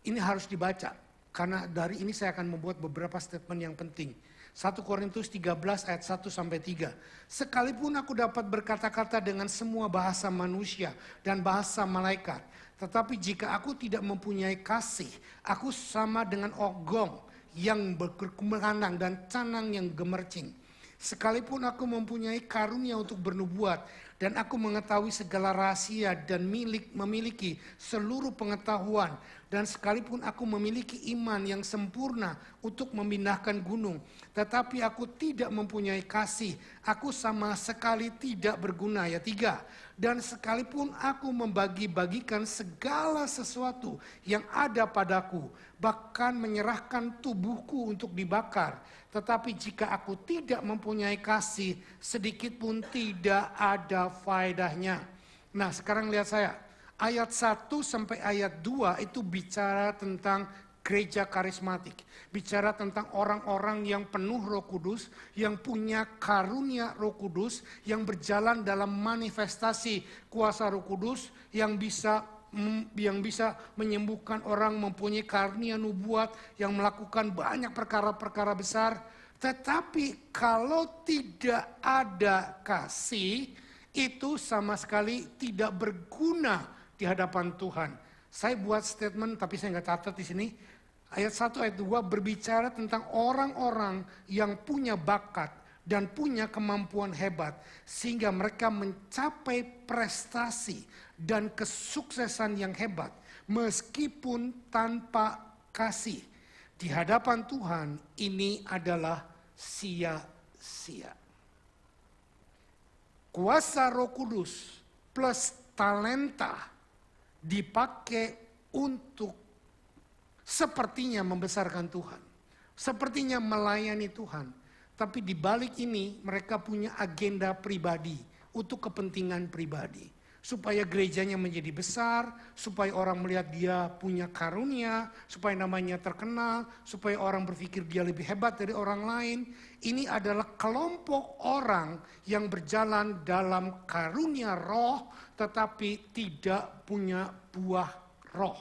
ini harus dibaca. Karena dari ini saya akan membuat beberapa statement yang penting. 1 Korintus 13 ayat 1 sampai 3. Sekalipun aku dapat berkata-kata dengan semua bahasa manusia dan bahasa malaikat, tetapi jika aku tidak mempunyai kasih, aku sama dengan ogong yang berkumandang dan canang yang gemercing. Sekalipun aku mempunyai karunia untuk bernubuat dan aku mengetahui segala rahasia dan memiliki seluruh pengetahuan, dan sekalipun aku memiliki iman yang sempurna untuk memindahkan gunung, tetapi aku tidak mempunyai kasih, aku sama sekali tidak berguna. Ya 3. Dan sekalipun aku membagi-bagikan segala sesuatu yang ada padaku, bahkan menyerahkan tubuhku untuk dibakar, tetapi jika aku tidak mempunyai kasih, sedikit pun tidak ada faedahnya. Nah, sekarang lihat saya. Ayat 1 sampai ayat 2 itu bicara tentang gereja karismatik. Bicara tentang orang-orang yang penuh Roh Kudus, yang punya karunia Roh Kudus, yang berjalan dalam manifestasi kuasa Roh Kudus, yang bisa menyembuhkan orang, mempunyai karunia nubuat, yang melakukan banyak perkara-perkara besar. Tetapi kalau tidak ada kasih, itu sama sekali tidak berguna di hadapan Tuhan. Saya buat statement tapi saya nggak catat di sini. Ayat 1 ayat 2 berbicara tentang orang-orang yang punya bakat dan punya kemampuan hebat sehingga mereka mencapai prestasi dan kesuksesan yang hebat meskipun tanpa kasih. Di hadapan Tuhan ini adalah sia-sia. Kuasa Roh Kudus plus talenta dipakai untuk sepertinya membesarkan Tuhan, sepertinya melayani Tuhan. Tapi di balik ini mereka punya agenda pribadi untuk kepentingan pribadi. Supaya gerejanya menjadi besar, supaya orang melihat dia punya karunia, supaya namanya terkenal, supaya orang berpikir dia lebih hebat dari orang lain. Ini adalah kelompok orang yang berjalan dalam karunia roh, tetapi tidak punya buah roh.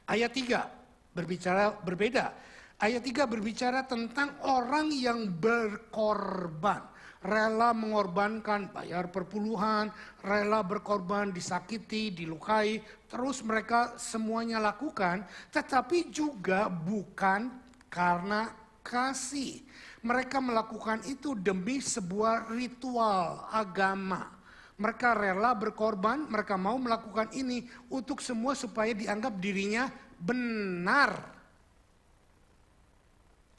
Ayat 3 berbicara berbeda. Ayat 3 berbicara tentang orang yang berkorban. Rela mengorbankan, bayar perpuluhan, rela berkorban, disakiti, dilukai. Terus mereka semuanya lakukan, tetapi juga bukan karena kasih. Mereka melakukan itu demi sebuah ritual agama. Mereka rela berkorban, mereka mau melakukan ini untuk semua supaya dianggap dirinya benar.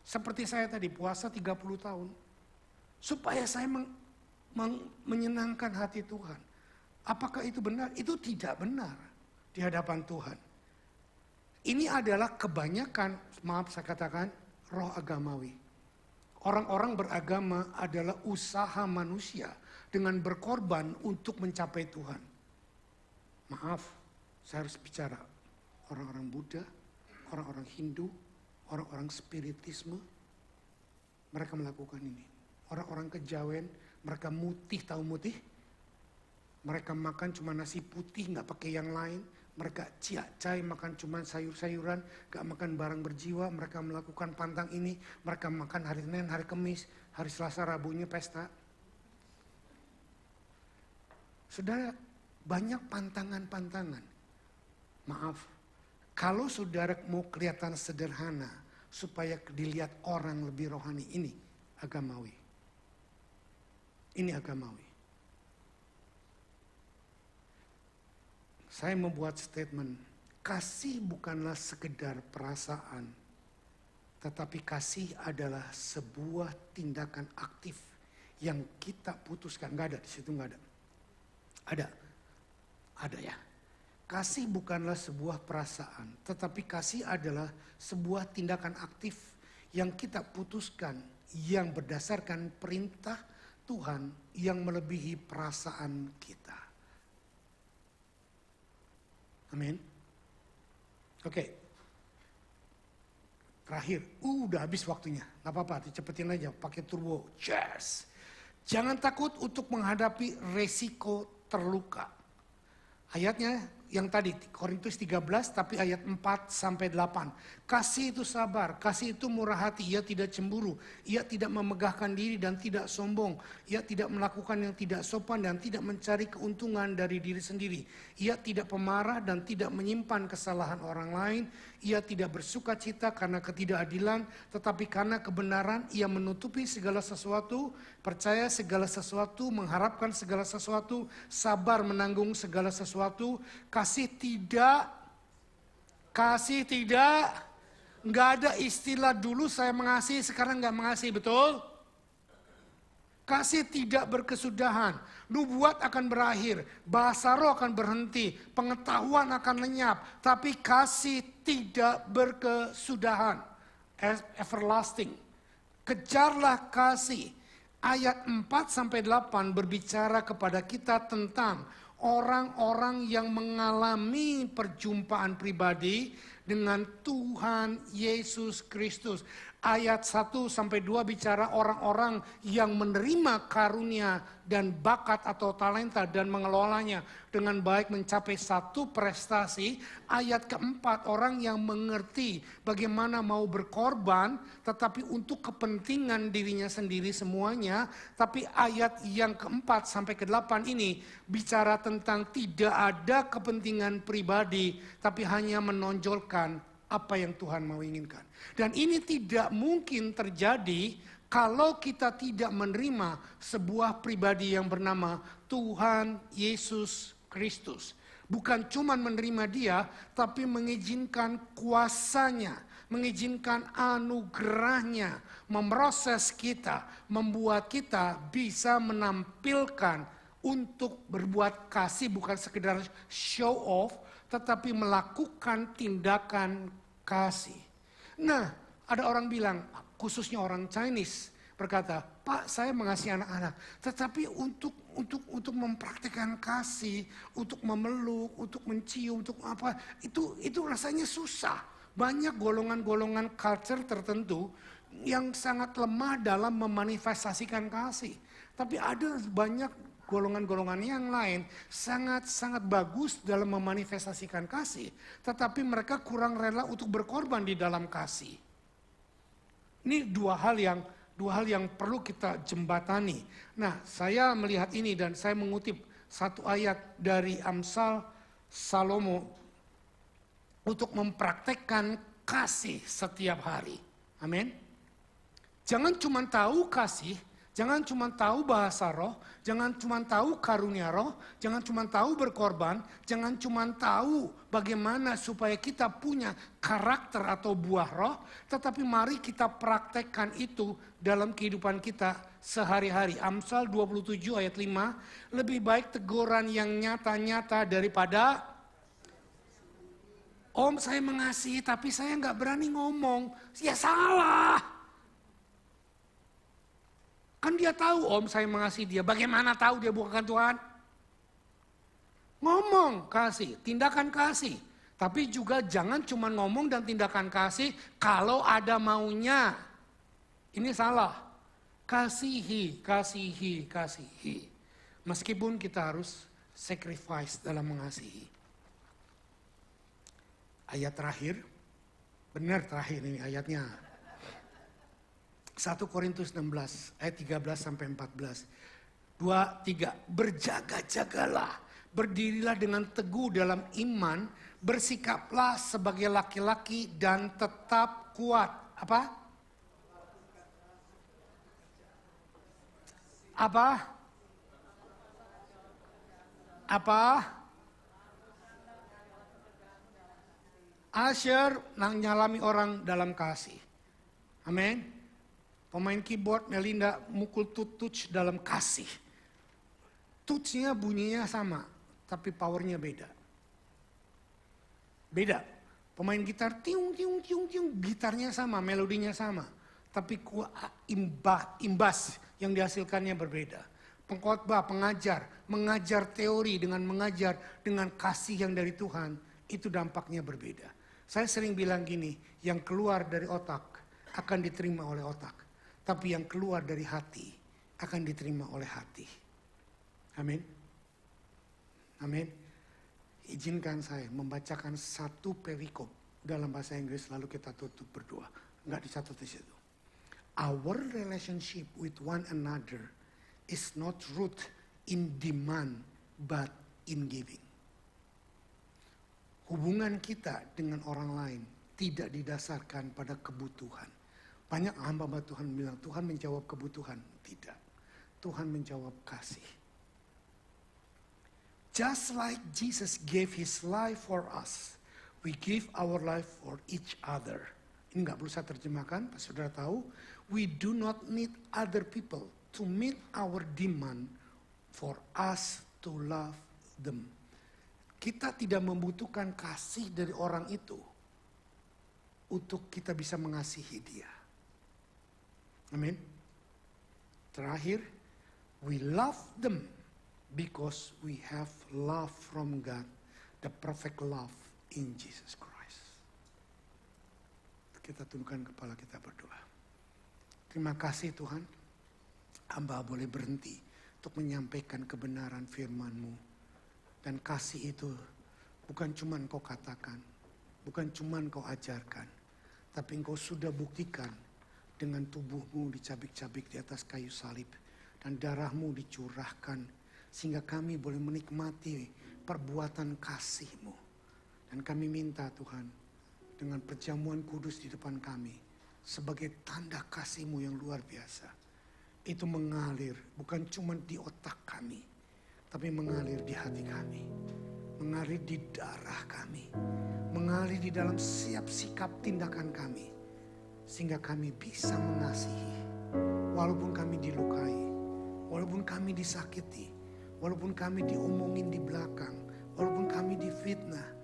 Seperti saya tadi puasa 30 tahun. Supaya saya menyenangkan hati Tuhan. Apakah itu benar? Itu tidak benar di hadapan Tuhan. Ini adalah kebanyakan, maaf saya katakan, roh agamawi. Orang-orang beragama adalah usaha manusia dengan berkorban untuk mencapai Tuhan. Maaf, saya harus bicara. Orang-orang Buddha, orang-orang Hindu, orang-orang spiritisme, mereka melakukan ini. Orang-orang kejawen, mereka mutih, tahu mutih? Mereka makan cuma nasi putih, nggak pakai yang lain. Mereka ciak-cai, makan cuma sayur-sayuran, nggak makan barang berjiwa. Mereka melakukan pantang ini, mereka makan hari Senin, hari Kamis, hari Selasa, Rabunya pesta. Saudara, banyak pantangan-pantangan. Maaf, kalau saudara mau kelihatan sederhana, supaya dilihat orang lebih rohani, ini agamawi. Ini agamawi. Saya membuat statement, kasih bukanlah sekedar perasaan, tetapi kasih adalah sebuah tindakan aktif yang kita putuskan. Nggak ada, di situ nggak ada. Ada ya. Kasih bukanlah sebuah perasaan, tetapi kasih adalah sebuah tindakan aktif yang kita putuskan, yang berdasarkan perintah Tuhan yang melebihi perasaan kita. Amin. Oke. terakhir. Udah habis waktunya. Gak apa-apa, dicepetin aja, pakai turbo. Cheers. Jangan takut untuk menghadapi resiko terluka. Ayatnya yang tadi, Korintus 13, tapi ayat 4 sampai 8. Kasih itu sabar, kasih itu murah hati, ia tidak cemburu, ia tidak memegahkan diri dan tidak sombong, ia tidak melakukan yang tidak sopan dan tidak mencari keuntungan dari diri sendiri. Ia tidak pemarah dan tidak menyimpan kesalahan orang lain, ia tidak bersuka cita karena ketidakadilan, tetapi karena kebenaran ia menutupi segala sesuatu, percaya segala sesuatu, mengharapkan segala sesuatu, sabar menanggung segala sesuatu, kasih tidak, nggak ada istilah dulu saya mengasihi, sekarang nggak mengasihi, betul? Kasih tidak berkesudahan, nubuat akan berakhir, bahasa roh akan berhenti, pengetahuan akan lenyap, tapi kasih tidak berkesudahan, everlasting. Kejarlah kasih. Ayat 4 sampai 8 berbicara kepada kita tentang orang-orang yang mengalami perjumpaan pribadi dengan Tuhan Yesus Kristus. Ayat 1 sampai 2 bicara orang-orang yang menerima karunia dan bakat atau talenta dan mengelolanya dengan baik mencapai satu prestasi. Ayat keempat, orang yang mengerti bagaimana mau berkorban tetapi untuk kepentingan dirinya sendiri semuanya. Tapi ayat yang keempat sampai ke-8 ini bicara tentang tidak ada kepentingan pribadi tapi hanya menonjolkan apa yang Tuhan mau inginkan. Dan ini tidak mungkin terjadi kalau kita tidak menerima sebuah pribadi yang bernama Tuhan Yesus Kristus. Bukan cuma menerima dia, tapi mengizinkan kuasanya, mengizinkan anugerahnya, memproses kita, membuat kita bisa menampilkan untuk berbuat kasih, bukan sekedar show off, tetapi melakukan tindakan kasih. Nah, ada orang bilang, khususnya orang Chinese, berkata, Pak, saya mengasihi anak-anak, tetapi untuk mempraktikkan kasih, untuk memeluk, untuk mencium, untuk apa, itu rasanya susah. Banyak golongan-golongan culture tertentu yang sangat lemah dalam memanifestasikan kasih. Tapi ada banyak golongan-golongan yang lain sangat-sangat bagus dalam memanifestasikan kasih. Tetapi mereka kurang rela untuk berkorban di dalam kasih. Ini dua hal yang perlu kita jembatani. Nah, saya melihat ini dan saya mengutip satu ayat dari Amsal Salomo untuk mempraktekkan kasih setiap hari. Amin. Jangan cuma tahu kasih, jangan cuma tahu bahasa roh, jangan cuma tahu karunia roh, jangan cuma tahu berkorban, jangan cuma tahu bagaimana supaya kita punya karakter atau buah roh, tetapi mari kita praktekkan itu dalam kehidupan kita sehari-hari. Amsal 27 ayat 5, lebih baik teguran yang nyata-nyata daripada, Om saya mengasihi tapi saya nggak berani ngomong, ya salah. Kan dia tahu Om saya mengasihi dia. Bagaimana tahu dia bukan Tuhan? Ngomong kasih, tindakan kasih. Tapi juga jangan cuma ngomong dan tindakan kasih kalau ada maunya. Ini salah. Kasihi. Meskipun kita harus sacrifice dalam mengasihi. Ayat terakhir, benar terakhir ini ayatnya. 1 Korintus 16 ayat 13 sampai 14. 2, 3. Berjaga-jagalah, berdirilah dengan teguh dalam iman, bersikaplah sebagai laki-laki dan tetap kuat. Apa? Asher nyalami orang dalam kasih. Amin. Pemain keyboard Melinda mukul touch dalam kasih. Touchnya bunyinya sama, tapi powernya beda. Beda. Pemain gitar tiung, gitarnya sama, melodinya sama. Tapi imbas yang dihasilkannya berbeda. Pengkhotbah, mengajar teori dengan mengajar dengan kasih yang dari Tuhan, itu dampaknya berbeda. Saya sering bilang gini, yang keluar dari otak akan diterima oleh otak. Tapi yang keluar dari hati akan diterima oleh hati. Amin. Amin. Izinkan saya membacakan satu perikop dalam bahasa Inggris lalu kita tutup berdoa. Enggak dicatat di situ. Our relationship with one another is not rooted in demand but in giving. Hubungan kita dengan orang lain tidak didasarkan pada kebutuhan. Banyak hamba Tuhan bilang, Tuhan menjawab kebutuhan. Tidak. Tuhan menjawab kasih. Just like Jesus gave his life for us, we give our life for each other. Ini nggak perlu saya terjemahkan, saudara tahu. We do not need other people to meet our demand for us to love them. Kita tidak membutuhkan kasih dari orang itu untuk kita bisa mengasihi dia. Amin. Terakhir, we love them because we have love from God, the perfect love in Jesus Christ. Kita tundukkan kepala, kita berdoa. Terima kasih Tuhan, hamba boleh berhenti untuk menyampaikan kebenaran firman-Mu. Dan kasih itu bukan cuma Engkau katakan, bukan cuma Engkau ajarkan, tapi Engkau sudah buktikan dengan tubuh-Mu dicabik-cabik di atas kayu salib. Dan darah-Mu dicurahkan sehingga kami boleh menikmati perbuatan kasih-Mu. Dan kami minta Tuhan, dengan perjamuan kudus di depan kami, sebagai tanda kasih-Mu yang luar biasa, itu mengalir bukan cuma di otak kami, tapi mengalir di hati kami, mengalir di darah kami, mengalir di dalam setiap sikap tindakan kami, sehingga kami bisa mengasihi, walaupun kami dilukai, walaupun kami disakiti, walaupun kami diomongin di belakang, walaupun kami difitnah,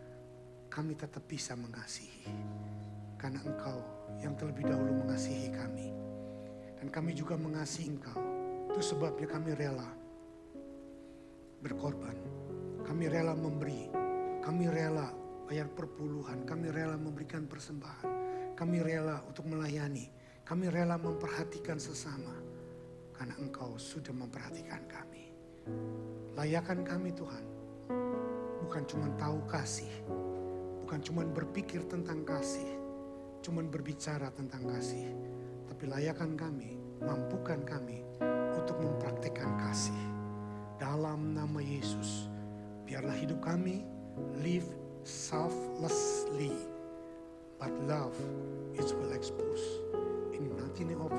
kami tetap bisa mengasihi. Karena Engkau yang terlebih dahulu mengasihi kami. Dan kami juga mengasihi Engkau. Itu sebabnya kami rela berkorban. Kami rela memberi. Kami rela bayar perpuluhan. Kami rela memberikan persembahan. Kami rela untuk melayani. Kami rela memperhatikan sesama. Karena Engkau sudah memperhatikan kami. Layakan kami Tuhan. Bukan cuma tahu kasih. Bukan cuma berpikir tentang kasih, cuma berbicara tentang kasih. Tapi layakan kami, mampukan kami untuk mempraktikkan kasih. Dalam nama Yesus, biarlah hidup kami live selflessly. But love is will expose. In the name of